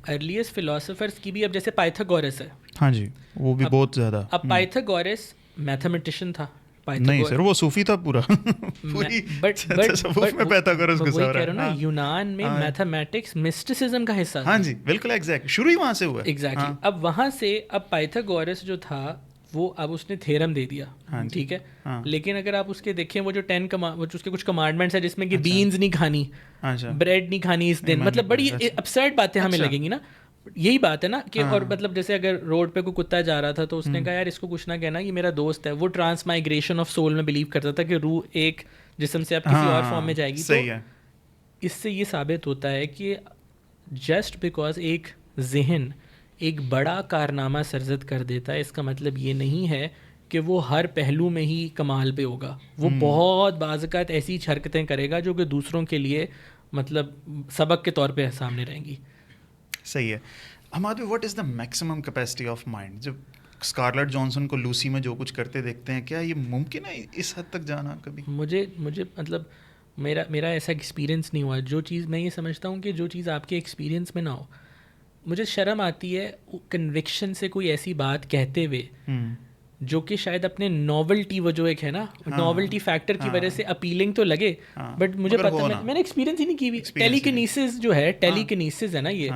अर्लीस्ट फिलोसफर्स की भी, अब जैसे पाइथागोरस है। हाँ जी, वो भी बहुत ज़्यादा। अब पाइथागोरस मैथमेटिशियन था। नहीं सर, वो सूफी था पूरा। पूरी तसव्वुफ में पाइथागोरस घुसा वही रहा कह है। रहा हूँ ना, हाँ। यूनान में हाँ। मैथमेटिक्स मिस्टिसिज्म का हिस्सा हाँ था। जी, बिल्कुल एग्जैक्ट, शुरू ही वहाँ से हुआ है। एग्जैक्टली। हाँ। अब वहाँ से, अब पाइथागोरस जो था वो, अब उसने थ्योरम दे दिया, हाँ जी। ठीक है। हाँ। लेकिन अगर आप उसके देखें, वो जो वो जो उसके कुछ कमांडमेंट्स है, जिसमें कि अच्छा। बीन्स नहीं खानी, अच्छा, ब्रेड नहीं खानी इस दिन, ईमान मतलब नहीं बड़ी खानी, अच्छा। अपसर्ड बातें हमें अच्छा। लगेंगी ना। यही बात है ना कि, हाँ। और मतलब जैसे अगर रोड पे कोई कुत्ता जा रहा था, तो उसने कहा यार इसको कुछ ना कहना, ये मेरा दोस्त है। वो ट्रांसमाइग्रेशन ऑफ सोल में बिलीव करता था कि रूह एक जिस्म से आप किसी और फॉर्म में जाएगी। सही तो है। इससे ये साबित होता है कि जस्ट बिकॉज एक जहन एक बड़ा कारनामा सरजद कर देता है, इसका मतलब ये नहीं है कि वो हर पहलू में ही कमाल पे होगा। वो बहुत बाज़ात ऐसी हरकतें करेगा जो कि दूसरों के लिए मतलब सबक के तौर पे सामने रहेंगी। सही है। हमाद भाई, what is the maximum capacity of mind? जब स्कारलेट जॉनसन को लूसी में जो कुछ करते देखते हैं, क्या ये मुमकिन है इस हद तक जाना कभी? मुझे मतलब मेरा ऐसा एक्सपीरियंस नहीं हुआ। जो चीज़ मैं ये समझता हूँ कि जो चीज़ आपके एक्सपीरियंस में ना हो, मुझे शर्म आती है कन्विक्शन से कोई ऐसी बात कहते हुए जो कि शायद अपने नॉवेल्टी, वो जो एक है ना नॉवेल्टी फैक्टर की वजह से अपीलिंग तो लगे, बट मुझे पता मैंने एक्सपीरियंस ही नहीं की हुई। टेलीकिनेसिस जो है, टेलीकिनेसिस है ना ये,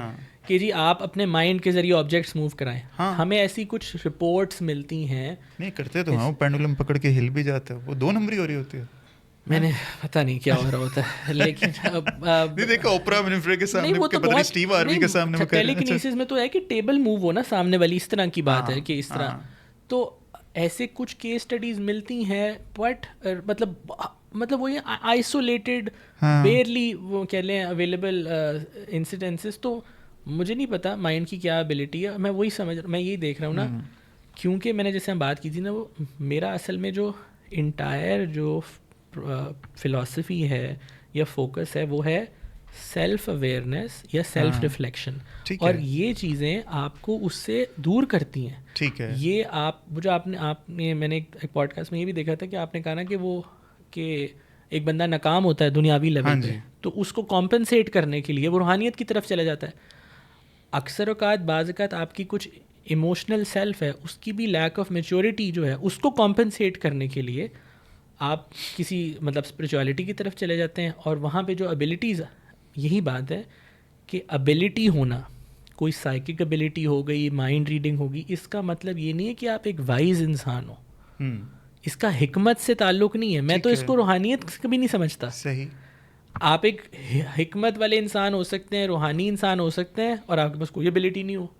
कि जी आप अपने माइंड के जरिए ऑब्जेक्ट्स मूव कराएं। हमें ऐसी कुछ रिपोर्ट्स मिलती हैं। नहीं करते तो हाँ, पेंडुलम पकड़ के हिल भी जाते हैं, वो 2 नंबरी हो रही होती है। मैंने पता नहीं क्या हो रहा होता है लेकिन नहीं देखा ओपरा विनफ्रे के सामने, वो तो पता नहीं स्टीव हार्वी के सामने में टेलीकिनेसिस में तो है कि टेबल मूव हो ना सामने वाली, इस तरह की बात है कि इस तरह। तो ऐसे कुछ केस स्टडीज मिलती हैं, बट मतलब वो ये आइसोलेटेड बेयरली वो कह लें अवेलेबल इंसिडेंसेस। तो मुझे नहीं पता माइंड की क्या एबिलिटी है। मैं यही देख रहा हूँ ना, क्योंकि मैंने जैसे हम बात की थी ना, वो मेरा असल में जो इंटायर जो फिलॉसफी है या फोकस है वो है सेल्फ अवेयरनेस या सेल्फ रिफ्लेक्शन, और ये चीज़ें आपको उससे दूर करती हैं। ठीक है। ये आपने मैंने एक पॉडकास्ट में ये भी देखा था कि आपने कहा ना कि एक बंदा नाकाम होता है दुनियावी लेवल पे, तो उसको कॉम्पनसेट करने के लिए वो रूहानियत की तरफ चला जाता है। अक्सर औकात बाज़ आपकी कुछ इमोशनल सेल्फ है, उसकी भी लैक ऑफ मैच्योरिटी जो है, उसको कॉम्पनसेट करने के लिए आप किसी मतलब स्पिरिचुअलिटी की तरफ चले जाते हैं। और वहाँ पे जो एबिलिटीज़, यही बात है कि एबिलिटी होना, कोई साइकिक एबिलिटी हो गई, माइंड रीडिंग होगी, इसका मतलब ये नहीं है कि आप एक वाइज इंसान हो। इसका हिकमत से ताल्लुक़ नहीं है। मैं तो इसको रूहानियत कभी नहीं समझता। सही। आप एक हिकमत वाले इंसान हो सकते हैं, रूहानी इंसान हो सकते हैं, और आपके पास कोई एबिलिटी नहीं हो।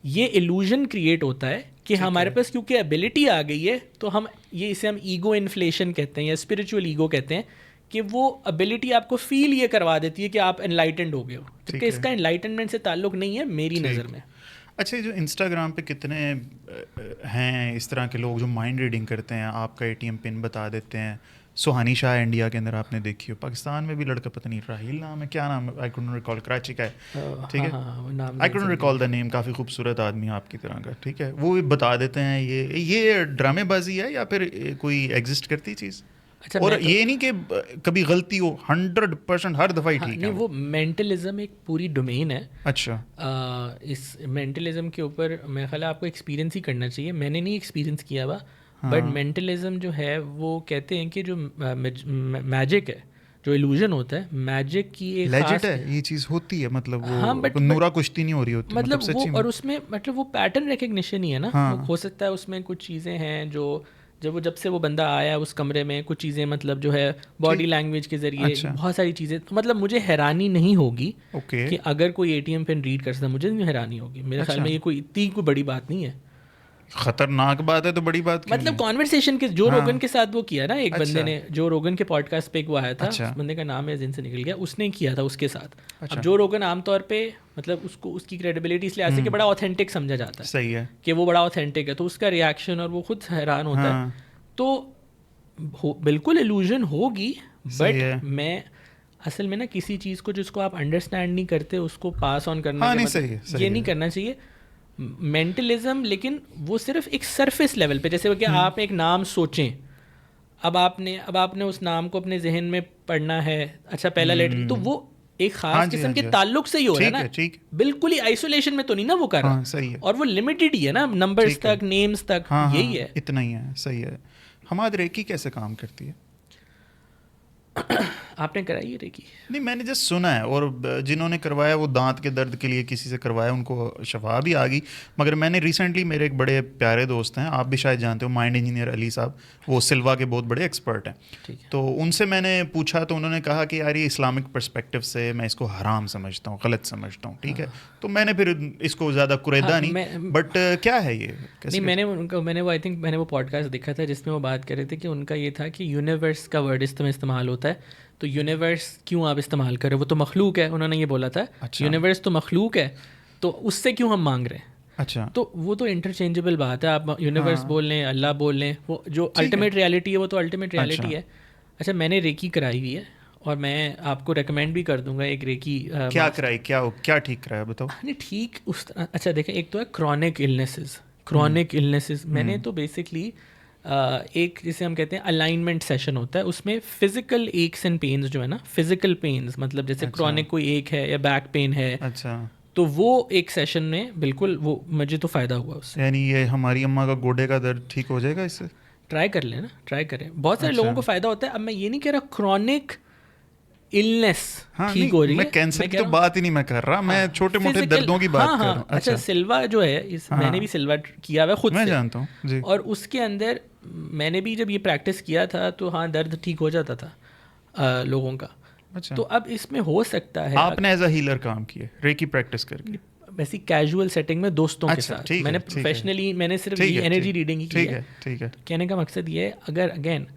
ये इल्यूजन क्रिएट होता है कि हमारे पास क्योंकि एबिलिटी आ गई है, तो इसे हम ईगो इन्फ्लेशन कहते हैं या स्पिरिचुअल ईगो कहते हैं, कि वो एबिलिटी आपको फील ये करवा देती है कि आप एनलाइटेंड हो गए हो, क्योंकि इसका एनलाइटनमेंट से ताल्लुक नहीं है मेरी नज़र में। अच्छा, जो इंस्टाग्राम पे कितने हैं इस तरह के लोग जो माइंड रीडिंग करते हैं, आपका ATM पिन बता देते हैं। सुहानी शाह इंडिया के अंदर आपने देखी हो, पाकिस्तान में भी लड़का, पता नहीं राहिल नाम है, क्या नाम है, आई कुडंट रिकॉल, कराची का है, ठीक है, I couldn't recall the name, काफ़ी खूबसूरत आदमी है आपकी तरह का, ठीक है। वो बता देते हैं ये ड्रामेबाजी है या फिर कोई एग्जिस्ट करती चीज़। अच्छा, और ये नहीं कि कभी गलती हो, 100% हर दफ़ा ही ठीक है। वो मेंटलिज्म एक पूरी डोमेन है। अच्छा, इस मेंटलिज्म के ऊपर मेरा ख्याल है आपको एक्सपीरियंस ही करना चाहिए। मैंने नहीं एक्सपीरियंस किया हुआ, बट मेंटलिज्म जो है वो कहते हैं कि जो मैजिक है, जो इल्यूजन होता है, मैजिक की एक लेजिट है, ये चीज़ होती है, मतलब वो नूरा कुश्ती नहीं हो रही होती, मतलब वो, और उसमें मतलब वो पैटर्न रिकग्निशन ही है ना। हो सकता है उसमें कुछ चीज़ें हैं जो जब से वो बंदा आया उस कमरे में, कुछ चीज़ें मतलब जो है बॉडी लैंग्वेज के जरिए, बहुत सारी चीज़ें, तो मतलब मुझे हैरानी नहीं होगी कि अगर कोई ATM पिन रीड कर सकता, मुझे नहीं हैरानी होगी। मेरे ख्याल में ये कोई इतनी कोई बड़ी बात नहीं है। खतरनाक बात है तो बड़ी बात क्यों मतलब कॉन्वर्सेशन के जो रोगन के साथ वो किया ना, एक बंदे ने, जो रोगन के पॉडकास्ट पे एक वो आया था, उस बंदे का नाम है जिनसे निकल गया, उसने किया था उसके साथ। अब जो रोगन आमतौर पे मतलब उसकी क्रेडिबिलिटी इसलिए ऐसे कि बड़ा ऑथेंटिक समझा जाता है, सही है कि वो बड़ा ऑथेंटिक है, तो उसका रिएक्शन और वो खुद हैरान होता है। तो बिल्कुल इल्यूजन होगी, बट मैं असल में ना किसी चीज़ को जिसको आप अंडरस्टैंड नहीं करते उसको पास ऑन करना, ये नहीं करना चाहिए। मेंटलिज्म, लेकिन वो सिर्फ एक सरफेस लेवल पे, जैसे कि आप एक नाम सोचें, अब आपने उस नाम को अपने जहन में पढ़ना है, अच्छा पहला लेटर, तो वो एक खास किस्म के ताल्लुक से ही हो रहा है ना, बिल्कुल ही आइसोलेशन में तो नहीं ना वो कर रहा। सही है। और वो लिमिटेड ही है ना, नंबर्स तक, नेम्स तक, यही है, इतना ही है। सही है। हमारी रेकी कैसे काम करती है? आपने कराई है रेकी? नहीं, मैंने जस्ट सुना है, और जिन्होंने करवाया वो दांत के दर्द के लिए किसी से करवाया, उनको शफा भी आ गई। मगर मैंने रिसेंटली, मेरे एक बड़े प्यारे दोस्त हैं, आप भी शायद जानते हो, माइंड इंजीनियर अली साहब, वो सिल्वा के बहुत बड़े एक्सपर्ट हैं। तो उनसे मैंने पूछा तो उन्होंने कहा कि यार ये इस्लामिक पर्सपेक्टिव से मैं इसको हराम समझता हूँ, गलत समझता हूँ, ठीक है। तो मैंने फिर इसको ज़्यादा कुरेदा नहीं, बट क्या है ये? नहीं, मैंने वो पॉडकास्ट देखा था जिसमें वो बात कर रहे थे कि उनका ये था कि यूनिवर्स का वर्ड इसमें इस्तेमाल होता है, तो यूनिवर्स क्यों आप इस्तेमाल कर रहे हो, वो तो मखलूक है, उन्होंने ये बोला था। यूनिवर्स तो मखलूक है, तो उससे क्यों हम मांग रहे हैं? अच्छा तो वो तो इंटरचेंजेबल बात है, आप यूनिवर्स बोल लें, अल्लाह बोल लें, वो जो अल्टीमेट रियलिटी है वो तो अल्टीमेट रियलिटी है। अच्छा, मैंने रेकी कराई हुई है और मैं आपको रेकमेंड भी कर दूंगा एक रेकी क्या कराई, क्या ठीक कराया बताओ। नहीं ठीक उस तरह। अच्छा देखें, एक तो है क्रॉनिक इलनेसेस। मैंने तो बेसिकली एक जिसे हम कहते हैं अलाइनमेंट सेशन होता है, उसमें फिजिकल एक्स एंड पेन्स जो है ना, फिजिकल पेन्स मतलब जैसे क्रॉनिक कोई एक है या बैक पेन है, अच्छा, तो वो एक सेशन में बिल्कुल वो मुझे तो फ़ायदा हुआ उससे। यानी ये हमारी अम्मा का गोडे का दर्द ठीक हो जाएगा इससे? ट्राई कर लेना, ट्राई करें, बहुत सारे अच्छा। लोगों को फ़ायदा होता है। अब मैं ये नहीं कह रहा क्रॉनिक इलनेस हाँ ठीक नहीं, हो रही है, मैं कैंसर की कह तो रहा हूँ बात ही नहीं मैं कर रहा, मैं छोटे मोटे physical- दर्दों की बात हाँ कर हाँ रहा हूँ। अच्छा, सिल्वा जो है मैंने भी सिल्वा किया हुआ है खुद मैं से, जानता हूँ जी। और उसके अंदर मैंने भी जब ये प्रैक्टिस किया था तो हाँ दर्द ठीक हो जाता था लोगों का। अच्छा, तो अब इसमें हो सकता है आपने एज अ हीलर काम किया रेकी प्रैक्टिस करके? वैसी कैजुअल सेटिंग में दोस्तों के अच्छा, साथ, ठीक है, मैंने ठीक है, प्रोफेशनली मैंने सिर्फ ठीक ये है, एनर्जी ठीक रीडिंग ही की ठीक है। है, ठीक है। कहने का मकसद ये है, अगर अगेन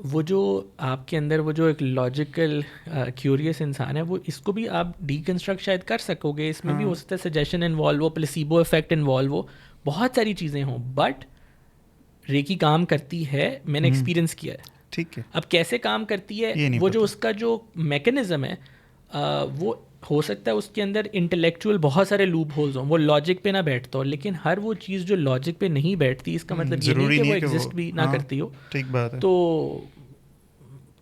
वो जो आपके अंदर वो जो एक लॉजिकल क्यूरियस इंसान है, वो इसको भी आप डीकंस्ट्रक्ट शायद कर सकोगे। इसमें भी हो सकता है सजेशन इन्वॉल्व हो, प्लेसिबो इफेक्ट इन्वॉल्व हो, बहुत सारी चीज़ें हों, बट रेकी काम करती है, मैंने एक्सपीरियंस किया है। ठीक है, अब कैसे काम करती ये है, नहीं वो जो पता। उसका जो मैकेनिज्म है वो हो सकता है उसके अंदर इंटेलेक्चुअल बहुत सारे लूप होल्स हों, वो लॉजिक पे ना बैठता हो, लेकिन हर वो चीज़ जो लॉजिक पे नहीं बैठती इसका मतलब ये नहीं जरूरी कि नहीं वो है कि वो, एग्जिस्ट भी ना हाँ, करती हो। ठीक बात है। तो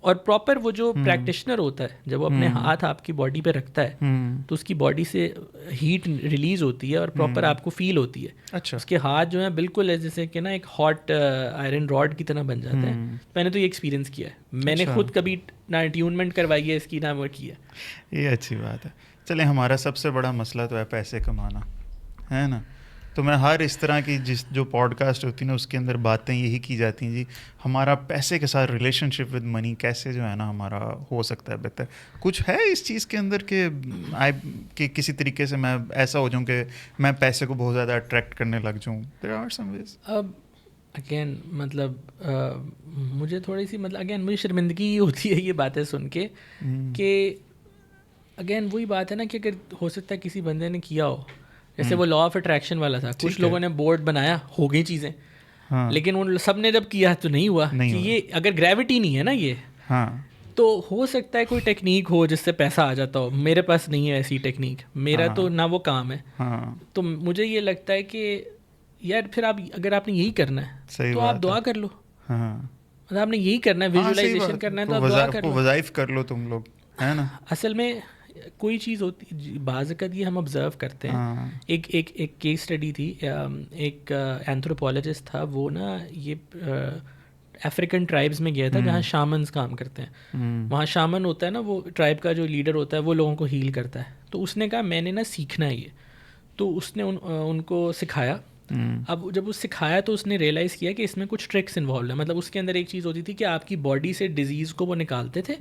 और प्रॉपर वो जो प्रैक्टिशनर होता है जब वो अपने हाथ आपकी बॉडी पे रखता है तो उसकी बॉडी से हीट रिलीज होती है और प्रॉपर आपको फील होती है। अच्छा, उसके हाथ जो है बिल्कुल जैसे कि ना एक हॉट आयरन रॉड की तरह बन जाते हैं। मैंने तो ये एक्सपीरियंस किया है, मैंने अच्छा। खुद कभी ना ट्यूनमेंट करवाई है इसकी ना वो की है। ये अच्छी बात है। चले, हमारा सबसे बड़ा मसला तो है पैसे कमाना, है ना? तो मैं हर इस तरह की जो पॉडकास्ट होती है ना उसके अंदर बातें यही की जाती हैं जी, हमारा पैसे के साथ रिलेशनशिप विद मनी कैसे जो है ना हमारा हो सकता है बेहतर। कुछ है इस चीज़ के अंदर कि किसी तरीके से मैं ऐसा हो जाऊं कि मैं पैसे को बहुत ज़्यादा अट्रैक्ट करने लग जाऊं? There are some ways. अब अगेन मतलब मुझे थोड़ी सी मतलब अगेन मुझे शर्मिंदगी होती है ये बातें सुन के कि अगेन वही बात है ना कि अगर हो सकता है किसी बंदे ने किया हो, जैसे वो लॉ ऑफ अट्रैक्शन वाला था, कुछ लोगों ने बोर्ड बनाया, हो गई चीज़ें, हाँ, लेकिन उन सब ने जब किया तो नहीं हुआ नहीं कि हुआ। ये अगर ग्रेविटी नहीं है ना ये, हाँ, तो हो सकता है कोई टेक्निक हो जिससे पैसा आ जाता हो। मेरे पास नहीं है ऐसी टेक्निक, मेरा तो ना वो काम है। हाँ, तो मुझे ये लगता है कि यार फिर आप अगर आपने यही करना है सही तो बात आप है। दुआ कर लो। हाँ, मतलब आपने यही करना है, हाँ, सही विजुअलाइजेशन बात करना है, तो है। आप दुआ कर लो। वज़ाइफ कर लो तुम लोग, है ना? असल में कोई चीज़ होती बाज़ ये हम ऑब्ज़र्व करते हैं। हाँ, एक केस स्टडी थी, एक एंथ्रोपोलॉजिस्ट था, वो ना ये अफ्रीकन ट्राइब्स में गया था जहाँ शामन्स काम करते हैं। वहाँ शामन होता है ना, वो ट्राइब का जो लीडर होता है वो लोगों को हील करता है। तो उसने कहा मैंने ना सीखना है ये, तो उसने उनको सिखाया। अब जब वो सिखाया तो उसने रियलाइज़ किया कि इसमें कुछ ट्रिक्स इन्वॉल्व है। मतलब उसके अंदर एक चीज़ होती थी कि आपकी बॉडी से डिजीज़ को वो निकालते थे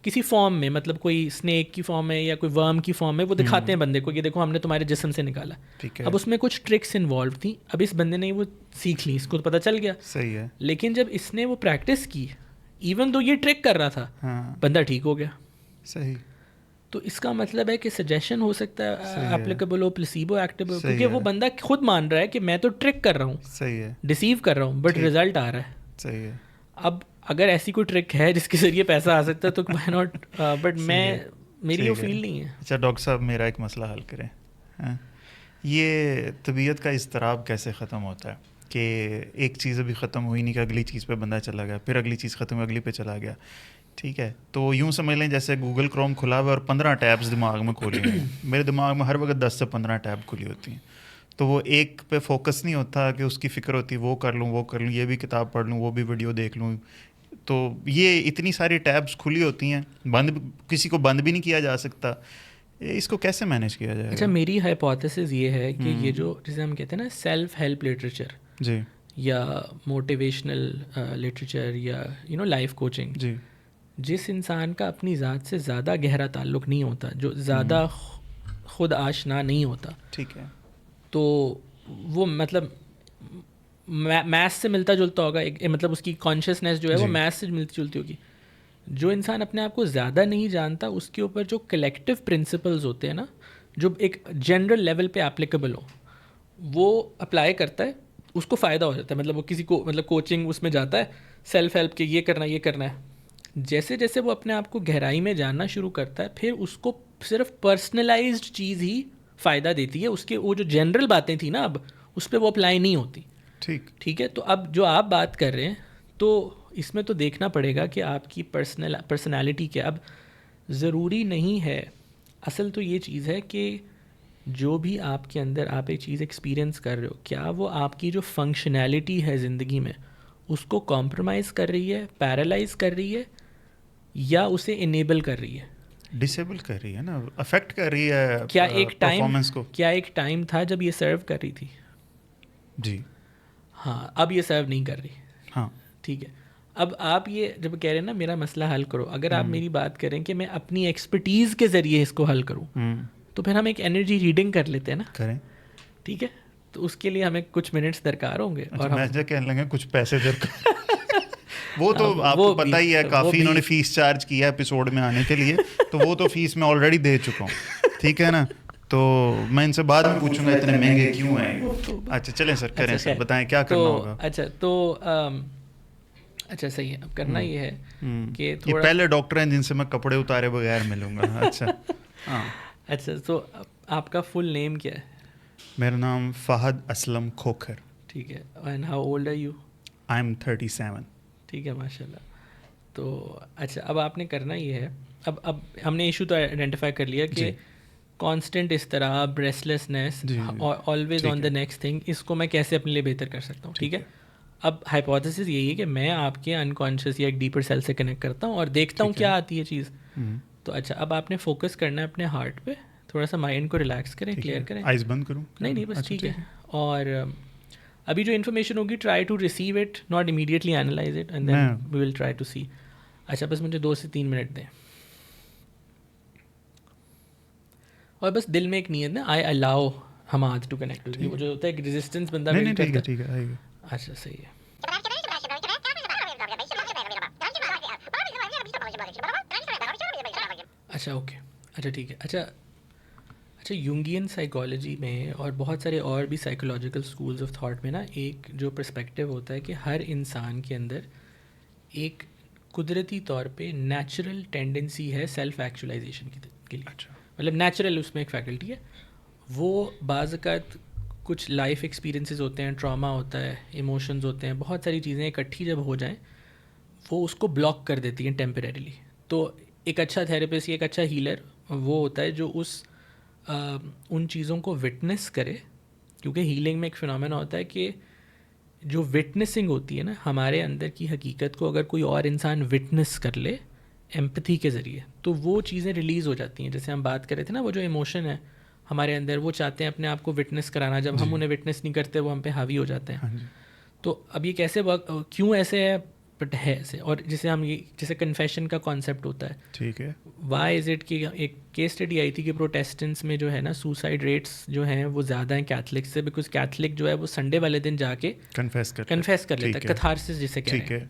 किसी फॉर्म में, मतलब कोई स्नेक की फॉर्म में या कोई वर्म की फॉर्म में, वो दिखाते हैं बंदे को कि देखो हमने तुम्हारे जिस्म से निकाला। ठीक है, अब उसमें कुछ ट्रिक्स इन्वॉल्व थी। अब इस बंदे ने वो सीख ली, इसको तो पता चल गया। सही है। लेकिन जब इसने वो प्रैक्टिस की, इवन तो ये ट्रिक कर रहा था, हाँ, बंदा ठीक हो गया। सही। तो इसका मतलब है कि सजेशन हो सकता सही है है। एप्लीकेबल हो, प्लेसिबो एक्टिव हो, सही क्योंकि है। वो बंदा खुद मान रहा है कि मैं तो ट्रिक कर रहा हूँ, सही है, डिसीव कर रहा हूँ, बट ठीक। रिजल्ट आ रहा है। सही है। अब अगर ऐसी कोई ट्रिक है जिसके ज़रिए पैसा आ सकता है तो व्हाई नॉट, बट सही मैं है, मेरी वो ठीक है। फील नहीं है। अच्छा डॉक्टर साहब, मेरा एक मसला हल करें। हाँ? ये तबीयत का इज़्तिराब कैसे ख़त्म होता है कि एक चीज़ अभी ख़त्म हुई नहीं कि अगली चीज़ पे बंदा चला गया, फिर अगली चीज़ ख़त्म हुई, अगली पे चला गया। ठीक है, तो यूँ समझ लें जैसे गूगल क्रोम खुला हुआ है और 15 टैब्स दिमाग में खोले हैं। मेरे दिमाग में हर वक्त 10 से 15 टैब खुली होती हैं, तो वो एक पे फोकस नहीं होता कि उसकी फ़िक्र होती है वो कर लूँ, ये भी किताब पढ़ लूँ, वो भी वीडियो देख लूँ। तो ये इतनी सारी टैब्स खुली होती हैं, किसी को बंद भी नहीं किया जा सकता। इसको कैसे मैनेज किया जाएगा? अच्छा, मेरी हाइपोथेसिस ये है कि ये जो जिसे हम कहते हैं ना सेल्फ हेल्प लिटरेचर जी, या मोटिवेशनल लिटरेचर या लाइफ कोचिंग, जी, जिस इंसान का अपनी ज़ात से ज़्यादा गहरा ताल्लुक़ नहीं होता, जो ज़्यादा खुद आशना नहीं होता, ठीक है, तो वो मतलब मैथ्स से मिलता जुलता होगा। मतलब उसकी कॉन्शियसनेस जो है वो जी। मैथ्स से मिलती जुलती होगी। जो इंसान अपने आप को ज़्यादा नहीं जानता, उसके ऊपर जो कलेक्टिव प्रिंसिपल्स होते हैं ना, जो एक जनरल लेवल पे एप्लीकेबल हो, वो अप्लाई करता है, उसको फ़ायदा हो जाता है, मतलब वो किसी को मतलब कोचिंग उसमें जाता है, सेल्फ हेल्प के ये करना है। जैसे जैसे वो अपने आप को गहराई में जानना शुरू करता है, फिर उसको सिर्फ पर्सनलाइज्ड चीज़ ही फ़ायदा देती है, उसके वो जो जनरल बातें थी ना अब उस पर वो अप्लाई नहीं होती। ठीक। ठीक है, तो अब जो आप बात कर रहे हैं तो इसमें तो देखना पड़ेगा कि आपकी पर्सनैलिटी क्या। अब ज़रूरी नहीं है, असल तो ये चीज़ है कि जो भी आपके अंदर आप एक चीज़ एक्सपीरियंस कर रहे हो, क्या वो आपकी जो फंक्शनैलिटी है ज़िंदगी में उसको कॉम्प्रोमाइज़ कर रही है, पैरालाइज कर रही है, या उसे इनेबल कर रही है। डिसेबल कर रही है ना, अफेक्ट कर रही है क्या परफॉर्मेंस को। एक टाइम था जब ये सर्व कर रही थी? जी हाँ, अब ये सर्व नहीं कर रही। हाँ। ठीक है, अब आप ये जब कह रहे हैं ना मेरा मसला हल करो, अगर आप मेरी बात करें कि मैं अपनी एक्सपर्टीज़ के ज़रिए इसको हल करूँ, तो फिर हम एक एनर्जी रीडिंग कर लेते हैं ना। करें। ठीक है, तो उसके लिए हमें कुछ मिनट्स दरकार होंगे। अच्छा, और हम मैं जो कहने लगे कुछ पैसे दरकार वो तो हाँ, आपको वो पता भी- ही है, वो काफ़ी भी- इन्होंने फीस चार्ज किया एपिसोड में आने के लिए, तो वो तो फीस मैं ऑलरेडी दे चुका हूँ। ठीक है ना, तो मैं इनसे बाद में पूछूंगा इतने महंगे क्यों हैं। अच्छा चलें सर, करें अच्छा, सर, खैर। बताएं क्या करना होगा। अच्छा तो अच्छा सही है, अब करना ये है कि ये थोड़ा पहले डॉक्टर हैं जिनसे मैं कपड़े उतारे बगैर मिलूंगा। अच्छा हाँ। अच्छा, तो आपका फुल नेम क्या है? मेरा नाम फ़हद असलम खोखर। ठीक है, and how old are you? I am 37। ठीक है, माशाल्लाह। तो अच्छा, अब आपने करना ये है, अब हमने इशू तो आइडेंटिफाई कर लिया कि जी। कांस्टेंट इस तरह ब्रेस्टलेसनेस जी, जी। और ऑलवेज ठीक ऑन द है। नेक्स्ट थिंग, इसको मैं कैसे अपने लिए बेहतर कर सकता हूँ। ठीक है, अब हाइपोथेसिस यही है कि मैं आपके अनकॉन्शियस या एक डीपर सेल से कनेक्ट करता हूँ और देखता हूँ ठीक है। क्या आती है चीज़। तो अच्छा, अब आपने फोकस करना है अपने हार्ट पे, थोड़ा सा माइंड को रिलैक्स करें, ठीक क्लियर है। करें। आइज बंद करूँ? नहीं बस अच्छा, ठीक है। और अभी जो इन्फॉर्मेशन होगी try to receive it, not immediately analyze it, and then we will try to see. अच्छा, बस मुझे 2 से 3 मिनट दें, और बस दिल में एक नीयत ना, I allow Hamad to connect with you. वो जो होता है एक रेजिस्टेंस बंदा नहीं बिल्ड नहीं, ठीक है करता ठीक है, आएगा। है। अच्छा सही है। अच्छा ओके, अच्छा ठीक है। अच्छा यूंगियन साइकोलॉजी में और बहुत सारे और भी साइकोलॉजिकल स्कूल्स ऑफ थॉट में ना एक जो पर्सपेक्टिव होता है कि हर इंसान के अंदर एक कुदरती तौर पे नेचुरल टेंडेंसी है सेल्फ एक्चुअलाइजेशन के लिए। अच्छा। मतलब नेचुरल उसमें एक फैकल्टी है, वो बाज़ कुछ लाइफ एक्सपीरियंसेस होते हैं, ट्रॉमा होता है, इमोशंस होते हैं, बहुत सारी चीज़ें इकट्ठी जब हो जाएं वो उसको ब्लॉक कर देती हैं टेम्परेरीली। तो एक अच्छा थेरेपिस्ट या एक अच्छा हीलर वो होता है जो उन चीज़ों को विटनेस करे, क्योंकि हीलिंग में एक फिनोमेना होता है कि जो विटनेसिंग होती है ना, हमारे अंदर की हकीकत को अगर कोई और इंसान विटनेस कर ले एम्पैथी के ज़रिए, तो वो चीज़ें रिलीज़ हो जाती हैं। जैसे हम बात कर रहे थे ना, वो जो इमोशन है हमारे अंदर, वो चाहते हैं अपने आप को विटनेस कराना, जब हम उन्हें विटनेस नहीं करते वो हम पे हावी हो जाते हैं। हाँ जी। तो अब ये कैसे क्यों ऐसे है, बट है ऐसे। और जिसे हम ये जैसे कन्फेशन का कॉन्सेप्ट होता है, ठीक है। वाई इज़ इट कि एक केस स्टडी आई थी कि प्रोटेस्टेंट्स में जो है ना सुसाइड रेट्स जो हैं वो ज़्यादा हैं कैथलिक से, बिकॉज कैथलिक जो है वो संडे वाले दिन जाके कन्फेस कर लेता है, कथारसिस जिसे कहते ठीक हैं। है।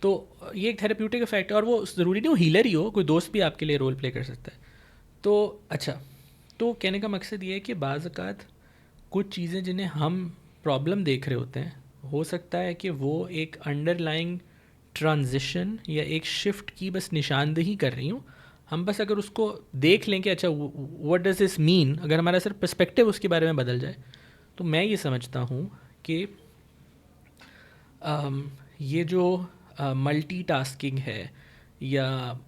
तो ये एक थेरेप्यूटिक इफेक्ट है, और वो ज़रूरी नहीं वो हीलर ही हो, कोई दोस्त भी आपके लिए रोल प्ले कर सकता है। तो अच्छा, तो कहने का मकसद ये है कि बाज़ अवत कुछ चीज़ें जिन्हें हम प्रॉब्लम देख रहे होते हैं, हो सकता है कि वो एक अंडरलाइंग ट्रांजिशन या एक शिफ्ट की बस निशानदेही कर रही हूँ। हम बस अगर उसको देख लें कि अच्छा व्हाट डज दिस मीन, अगर हमारा सिर्फ पर्सपेक्टिव उसके बारे में बदल जाए, तो मैं ये समझता हूँ कि ये जो मल्टीटास्किंग है या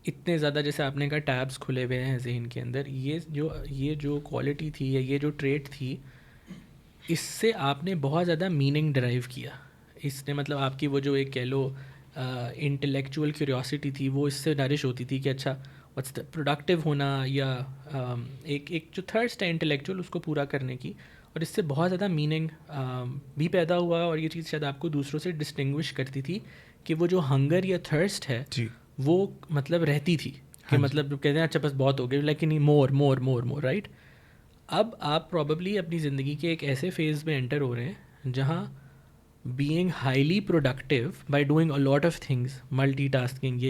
इतने ज़्यादा, जैसे आपने कहा टैब्स खुले हुए हैं जहन के अंदर, ये जो क्वालिटी थी या ये जो ट्रेट थी, इससे आपने बहुत ज़्यादा मीनिंग ड्राइव किया। इसने मतलब आपकी वो जो एक कह लो इंटेलेक्चुअल क्यूरियोसिटी थी, वो इससे नरिश होती थी कि अच्छा व्हाट्स द प्रोडक्टिव होना, या एक जो थर्स्ट है इंटेलेक्चुअल उसको पूरा करने की, और इससे बहुत ज़्यादा मीनिंग भी पैदा हुआ। और ये चीज़ शायद आपको दूसरों से डिस्टिंग्विश करती थी कि वो जो हंगर या थर्स्ट है जी। वो मतलब रहती थी कि हाँ मतलब कहते हैं अच्छा बस बहुत हो गया, लेकिन मोर मोर मोर मोर, राइट। अब आप प्रॉबेबली अपनी ज़िंदगी के एक ऐसे फेज़ में एंटर हो रहे हैं जहाँ being highly productive by doing a lot of things, multitasking,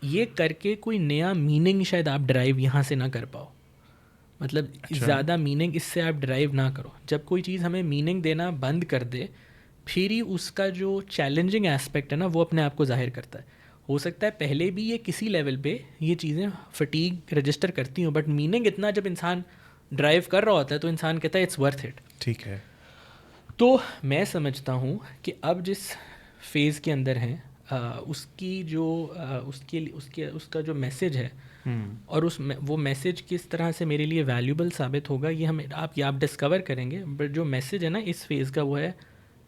ये करके कोई नया मीनिंग शायद आप ड्राइव यहाँ से ना कर पाओ। मतलब अच्छा। ज़्यादा मीनिंग इससे आप ड्राइव ना करो। जब कोई चीज़ हमें मीनिंग देना बंद कर दे, फिर ही उसका जो चैलेंजिंग एस्पेक्ट है ना वो अपने आप को जाहिर करता है। हो सकता है पहले भी ये किसी लेवल पे ये चीज़ें फटीग रजिस्टर करती हूँ, बट मीनिंग इतना जब इंसान ड्राइव कर रहा होता है तो इंसान कहता है इट्स वर्थ इट। ठीक है। तो मैं समझता हूँ कि अब जिस फेज़ के अंदर हैं उसकी जो उसका जो मैसेज है और वो मैसेज किस तरह से मेरे लिए वैल्यूबल साबित होगा, ये आप डिस्कवर करेंगे। बट जो मैसेज है ना इस फेज़ का वो है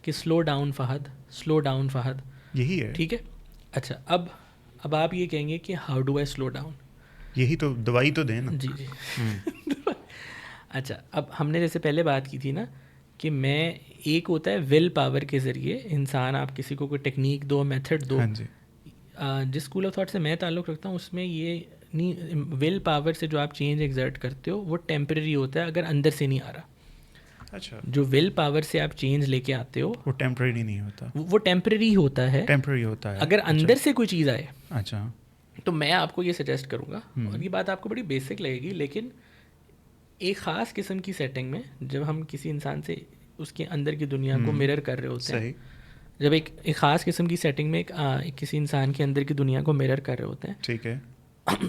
कि slow down Fahd, slow down Fahd. यही है। ठीक है। अच्छा, अब आप ये कहेंगे कि how do I slow down. यही तो दवाई तो देना। जी जी। अच्छा, अब हमने जैसे पहले बात की थी ना कि मैं एक होता है विल पावर के ज़रिए इंसान, आप किसी को कोई टेक्निक दो, मेथड दो। हाँ जी। जिस स्कूल ऑफ थॉट से मैं ताल्लुक़ रखता हूँ उसमें ये नहीं, विल पावर से जो आप चेंज एग्जर्ट करते हो वो टेम्परेरी होता है अगर अंदर से नहीं आ रहा। अच्छा, जो विल पावर से आप चेंज लेके आते हो वो टेम्परेरी नहीं होता, वो टेम्परेरी होता है। टेम्परेरी होता है अगर अंदर से कोई चीज़ आए अच्छा। तो मैं आपको ये सजेस्ट करूँगा, और ये बात आपको बड़ी बेसिक लगेगी, लेकिन एक ख़ास किस्म की सेटिंग में जब हम किसी इंसान से उसके अंदर की दुनिया को मिरर कर रहे होते हैं, जब एक ख़ास किस्म की सेटिंग में एक किसी इंसान के अंदर की दुनिया को मिरर कर रहे होते हैं, ठीक है,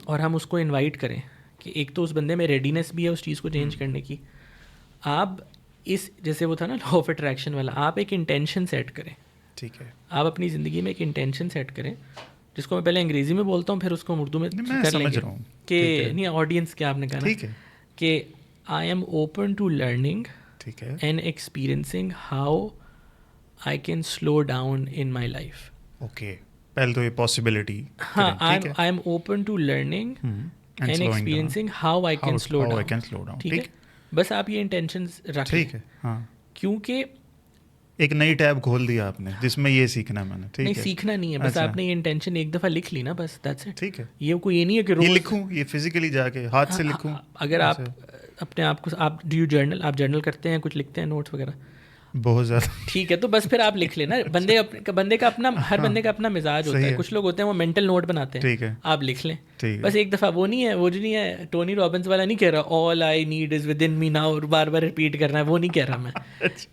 और हम उसको इनवाइट करें कि एक तो उस बंदे में रेडीनेस भी है उस चीज़ को चेंज करने की। आप इस जैसे वो था ना लॉ ऑफ अट्रैक्शन वाला, आप एक इंटेंशन सेट करें। ठीक है, आप अपनी ज़िंदगी में एक इंटेंशन सेट करें, जिसको मैं पहले अंग्रेज़ी में बोलता हूँ फिर उसको हम उर्दू में मैं कर समझ लेंगे रहा हूँ कि नहीं ऑडियंस क्या आपने कहा ना ठीक है, कि I am open to learning ठीक है, and experiencing how I can slow down in my life. Okay, पहले तो ये पॉसिबिलिटी, हाँ, I am open to learning and experiencing how I can slow down. ठीक है, बस आप ये इंटेंशन रखें। ठीक है, हाँ, क्योंकि एक नई टैब खोल दिया आपने जिसमें ये सीखना मैंने, ठीक नहीं है, सीखना नहीं है, बस अच्छा। आपने ये इंटेंशन एक दफ़ा लिख ली ना, बस दैट्स इट। ठीक है, ये कोई ये नहीं है कि ये रोज लिखूं, ये फिजिकली जाके हाथ से लिखूं। अगर आप अच्छा। अपने आप को आप डू यू जर्नल, आप जर्नल करते हैं, कुछ लिखते हैं नोट्स वगैरह? बहुत ज़्यादा। ठीक है, तो बस फिर आप लिख लेना। बंदे का अपना, हर बंदे का अपना मिजाज होता है। कुछ लोग होते हैं वो मेंटल नोट बनाते हैं, ठीक है, आप लिख लें ठीक बस एक दफ़ा। वो नहीं है, वो जो नहीं है टोनी रॉबिन्स वाला नहीं कह रहा all I need is with in me now, और बार बार रिपीट करना है, वो नहीं कह रहा मैं।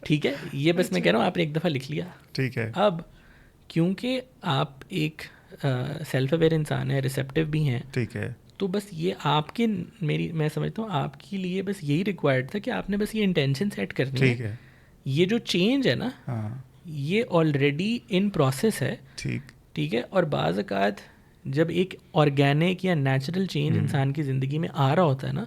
ठीक है, ये बस मैं कह रहा हूँ आपने एक दफ़ा लिख लिया। ठीक है, अब क्योंकि आप एक सेल्फ अवेयर इंसान है, रिसेप्टिव भी हैं, ठीक है, तो बस ये आपके मैं समझता हूँ आपके लिए बस यही रिक्वायर्ड था कि आपने बस ये इंटेंशन सेट करनी ठीक है। है, ये जो चेंज है ना, हाँ, ये ऑलरेडी इन प्रोसेस है। ठीक है, और बाज़ अकात जब एक ऑर्गेनिक या नेचुरल चेंज इंसान की ज़िंदगी में आ रहा होता है ना,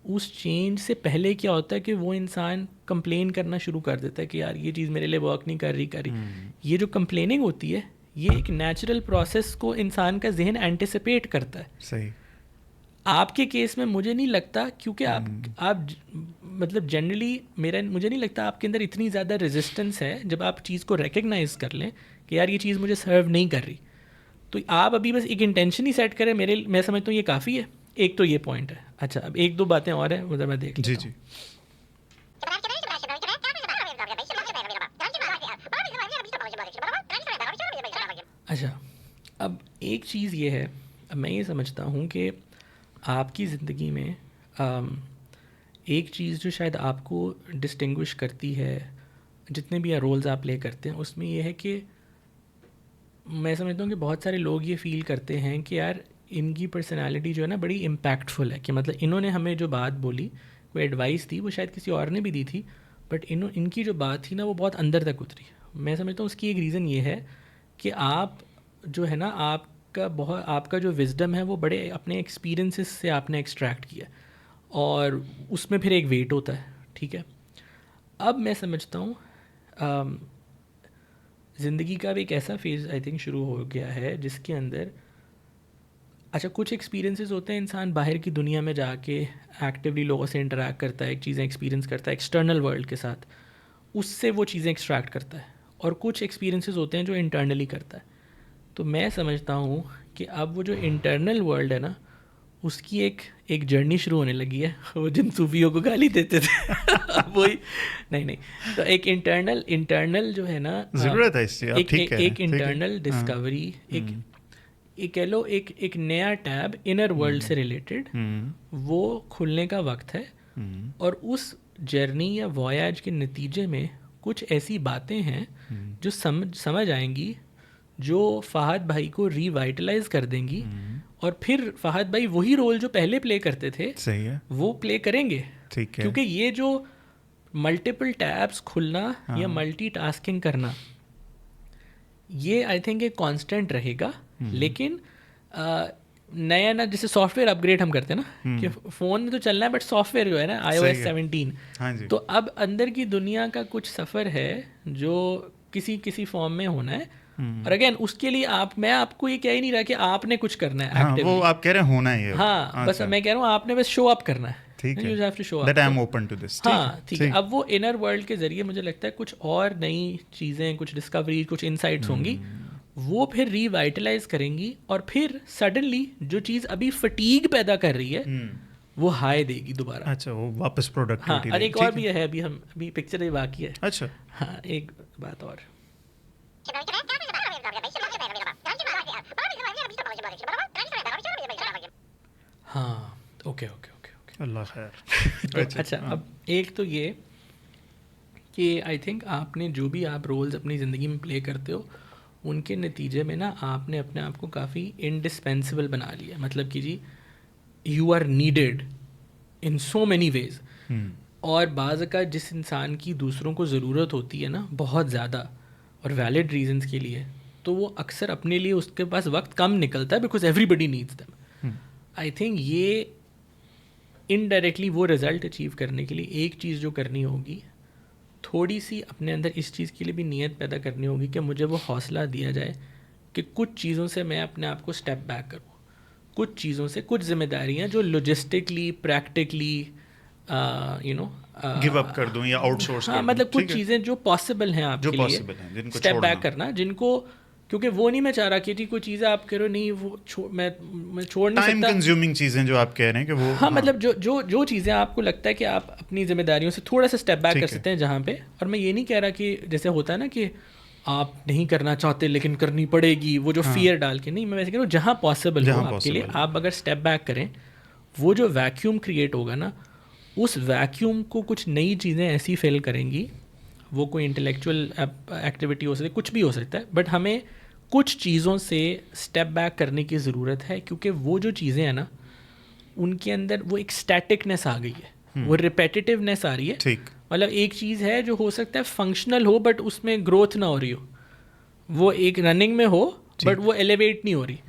उस चेंज से पहले क्या होता है कि वो इंसान कंप्लेन करना शुरू कर देता है कि यार ये चीज़ मेरे लिए वर्क नहीं कर रही। ये जो कंप्लेनिंग होती है, ये एक नेचुरल प्रोसेस को इंसान का जहन एंटिसिपेट करता है। सही। आपके केस में मुझे नहीं लगता, क्योंकि आप मतलब जनरली मुझे नहीं लगता आपके अंदर इतनी ज़्यादा रेजिस्टेंस है जब आप चीज़ को रिकग्नाइज कर लें कि यार ये चीज़ मुझे सर्व नहीं कर रही। तो आप अभी बस एक इंटेंशन ही सेट करें, मैं समझता हूँ ये काफ़ी है। एक तो ये पॉइंट है। अच्छा, अब एक दो बातें और हैं, उधर मैं देख लेता हूँ। जी। अच्छा, अब एक चीज़ ये है, अब मैं ये समझता हूँ कि आपकी ज़िंदगी में एक चीज़ जो शायद आपको डिस्टिंग्विश करती है, जितने भी रोल्स आप प्ले करते हैं, उसमें यह है कि मैं समझता हूँ कि बहुत सारे लोग ये फ़ील करते हैं कि यार इनकी पर्सनालिटी जो है ना बड़ी इम्पैक्टफुल है, कि मतलब इन्होंने हमें जो बात बोली, कोई एडवाइस दी, वो शायद किसी और ने भी दी थी, बट इनकी जो बात थी ना वो बहुत अंदर तक उतरी। मैं समझता हूँ उसकी एक रीज़न ये है कि आप जो है ना, आपका जो विजडम है वो बड़े अपने एक्सपीरियंसेस से आपने एक्सट्रैक्ट किया, और उसमें फिर एक वेट होता है। ठीक है, अब मैं समझता हूँ ज़िंदगी का भी एक ऐसा फेज़ आई थिंक शुरू हो गया है जिसके अंदर अच्छा कुछ एक्सपीरियंसेस होते हैं, इंसान बाहर की दुनिया में जाके एक्टिवली लोगों से इंटरेक्ट करता है, एक चीज़ें एक्सपीरियंस करता है एक्सटर्नल वर्ल्ड के साथ, उससे वो चीज़ें एक्सट्रैक्ट करता है, और कुछ एक्सपीरियंसेस होते हैं जो इंटरनली करता है। तो मैं समझता हूँ कि अब वो जो इंटरनल वर्ल्ड है ना, उसकी एक जर्नी शुरू होने लगी है। वो जिन सूफियों को गाली देते थे वही नहीं, तो एक इंटरनल जो है ना, ज़रूरत है इससे, एक इंटरनल डिस्कवरी, ये कह लो एक नया टैब इनर वर्ल्ड से रिलेटेड वो खुलने का वक्त है। और उस जर्नी या वॉयाज के नतीजे में कुछ ऐसी बातें हैं जो समझ आएंगी, जो फ़हद भाई को रिवाइटलाइज कर देंगी, और फिर फ़हद भाई वही रोल जो पहले प्ले करते थे सही है वो प्ले करेंगे। ठीक है क्योंकि ये जो मल्टीपल टैब्स खुलना या मल्टीटास्किंग करना, ये आई थिंक एक कांस्टेंट रहेगा। लेकिन नया ना, जैसे सॉफ्टवेयर अपग्रेड हम करते हैं ना कि फ़ोन में तो चलना है बट सॉफ्टवेयर जो है ना iOS 17, हाँ जी। तो अब अंदर की दुनिया का कुछ सफ़र है जो किसी फॉर्म में होना है। और अगेन उसके लिए मैं आपको ये कह ही नहीं रहा कि आपने कुछ करना है हाँ, वो आप कह रहे हैं होना ही है। हाँ, बस मैं कह रहा हूँ आपने बस शो अप करना है। ठीक है, You have to show up. that I am open to this। हाँ ठीक है। अब वो इनर वर्ल्ड के जरिए मुझे लगता है कुछ और नई चीज़ें, कुछ डिस्कवरी, कुछ इनसाइट्स होंगी, वो फिर रिवाइटलाइज करेंगी, और फिर सडनली जो चीज़ अभी फटीग पैदा कर रही है वो हाई देगी दोबारा। अच्छा, वो वापस हाँ, प्रोडक्टिविटी। और एक और भी है, अभी पिक्चर ही बाकी है। अच्छा, हाँ, एक बात और। हाँ, ओके। अल्लाह खैर। अच्छा, अब एक तो ये कि आई थिंक आपने जो भी आप रोल्स अपनी ज़िंदगी में प्ले करते हो, उनके नतीजे में ना आपने अपने आप को काफ़ी इंडिस्पेंसिबल बना लिया। मतलब कि जी you are needed in so many ways. और बाज़ का जिस इंसान की दूसरों को ज़रूरत होती है ना बहुत ज़्यादा और वैलिड रीजंस के लिए, तो वो अक्सर अपने लिए उसके पास वक्त कम निकलता है because everybody needs them. I think ये इनडायरेक्टली वो रिज़ल्ट अचीव करने के लिए एक चीज़ जो करनी होगी, थोड़ी सी अपने अंदर इस चीज़ के लिए भी नीयत पैदा करनी होगी कि मुझे वो हौसला दिया जाए कि कुछ चीज़ों से मैं अपने आप को स्टेप बैक करूँ, कुछ चीज़ों से, कुछ जिम्मेदारियाँ जो लॉजिस्टिकली प्रैक्टिकली गिव अप कर दूं या आउटसोर्स कर दूं। मतलब कुछ चीज़ें जो पॉसिबल हैं आपके लिए, स्टेप बैक करना, जिनको, क्योंकि वो नहीं मैं चाह रहा कि कोई चीज़ें आप करो नहीं, वो मैं छोड़ नहीं सकता। टाइम कंज्यूमिंग चीज़ें जो आप कह रहे हैं कि वो, हाँ, मतलब जो चीज़ें आपको लगता है कि आप अपनी जिम्मेदारियों से थोड़ा सा स्टेप बैक कर सकते हैं जहाँ पे। और मैं ये नहीं कह रहा कि जैसे होता है ना कि आप नहीं करना चाहते लेकिन करनी पड़ेगी, वो जो फियर डाल के, नहीं, मैं वैसे कह रहा हूँ जहाँ पॉसिबल हो आपके लिए, आप अगर स्टेप बैक करें, वो जो वैक्यूम क्रिएट होगा ना, उस वैक्यूम को कुछ नई चीज़ें ऐसी फिल करेंगी। वो कोई इंटेलेक्चुअल एक्टिविटी हो सकती है, कुछ भी हो सकता है, बट हमें कुछ चीज़ों से स्टेप बैक करने की ज़रूरत है, क्योंकि वो जो चीज़ें हैं ना, उनके अंदर वो एक स्टैटिकनेस आ गई है, वो रिपेटिटिवनेस आ रही है। ठीक, मतलब एक चीज़ है जो हो सकता है फंक्शनल हो बट उसमें ग्रोथ ना हो रही हो, वो एक रनिंग में हो बट वो एलिवेट नहीं हो रही।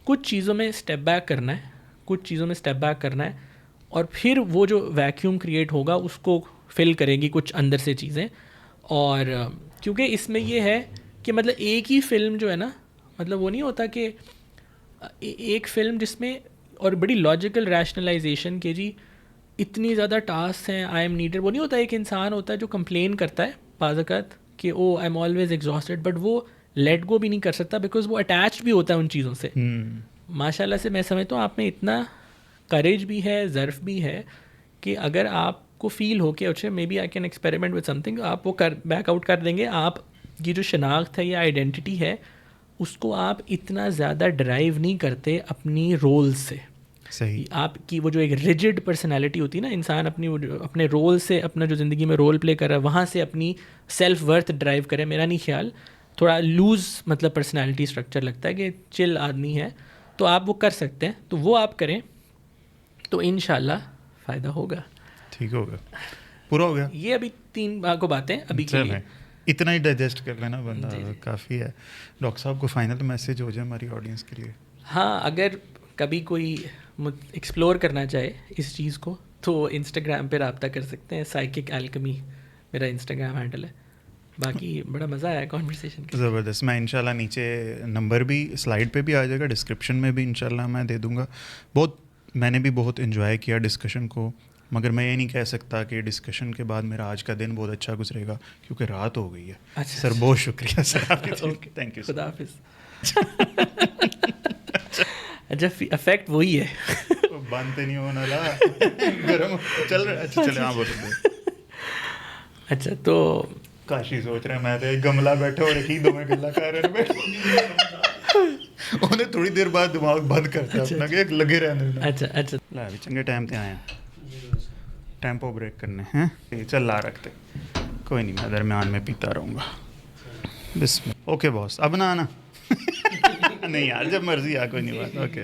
कुछ चीज़ों में स्टेप बैक करना है, कुछ चीज़ों में स्टेप बैक करना है, और फिर वो जो वैक्यूम क्रिएट होगा उसको फिल करेंगी कुछ अंदर से चीज़ें। और क्योंकि इसमें ये है कि मतलब एक ही फिल्म जो है ना, मतलब वो नहीं होता कि एक फिल्म जिसमें, और बड़ी लॉजिकल रैशनलाइजेशन के जी इतनी ज़्यादा टास्क हैं, आई एम नीडेड, वो नहीं होता। एक इंसान होता है जो कंप्लेन करता है बाज़ात कि oh I am always exhausted, but वो लेट गो भी नहीं कर सकता बिकॉज वो अटैच्ड भी होता है उन चीज़ों से। माशाल्लाह से मैं समझता हूँ आप में इतना करेज भी है, ज़र्फ़ भी है कि अगर आपको फ़ील हो कि अच्छा maybe I can experiment with something, आप वो बैक आउट कर देंगे। आप की जो शनाख्त है या आइडेंटिटी है, उसको आप इतना ज़्यादा ड्राइव नहीं करते अपनी रोल से। सही, आपकी वो जो एक रिजिड पर्सनालिटी होती है ना, इंसान अपने रोल से, अपना जो ज़िंदगी में रोल प्ले कर रहा है वहाँ से अपनी सेल्फ वर्थ ड्राइव करे। मेरा नहीं ख्याल, थोड़ा लूज़ मतलब पर्सनालिटी स्ट्रक्चर लगता है कि चिल आदमी है, तो आप वो कर सकते हैं, तो वो आप करें तो इंशाल्लाह फ़ायदा होगा। ठीक होगा, पूरा हो गया। ये अभी 3 को बातें अभी के लिए, इतना ही डाइजेस्ट कर लेना बंदा काफ़ी है। डॉक्टर साहब को फाइनल मैसेज हो जाए हमारी ऑडियंस के लिए। हाँ, अगर कभी कोई एक्सप्लोर करना चाहे इस चीज़ को तो इंस्टाग्राम पे रब्ता कर सकते हैं, साइकिक एल्केमी मेरा इंस्टाग्राम हैंडल है। बाकी बड़ा मज़ा आया कॉन्वर्सेशन का, ज़बरदस्त। मैं इंशाल्लाह नीचे नंबर भी स्लाइड पे भी आ जाएगा, डिस्क्रिप्शन में भी इंशाल्लाह मैं दे दूँगा। मैंने भी बहुत इन्जॉय किया डिस्कशन को, मगर मैं ये नहीं कह सकता कि डिस्कशन के बाद मेरा आज का दिन बहुत अच्छा गुजरेगा क्योंकि रात हो गई है। अच्छा सर, बहुत शुक्रिया सर आपके। थैंक यू, खुदा हाफिज़। अच्छा, इफेक्ट वही है, बंद नहीं होना ला गरम चल रहा है। अच्छा चले, हाँ बोलो। अच्छा, तो काशी सोच रहे हैं मैं तो गमला बैठे और एक ही दो में गल्ला कर रहे हैं। उन्हें थोड़ी देर बाद दिमाग बंद करता अपना कि लगे रहने देना। अच्छा अच्छा ला भी चंगे टाइम ते आए टेम्पो ब्रेक करने हैं चल ला रखते कोई नहीं मैं दरमियान में पीता रहूँगा बिस्मिल्लाह ओके बॉस अब ना आना नहीं यार जब मर्जी आ कोई नहीं बात ओके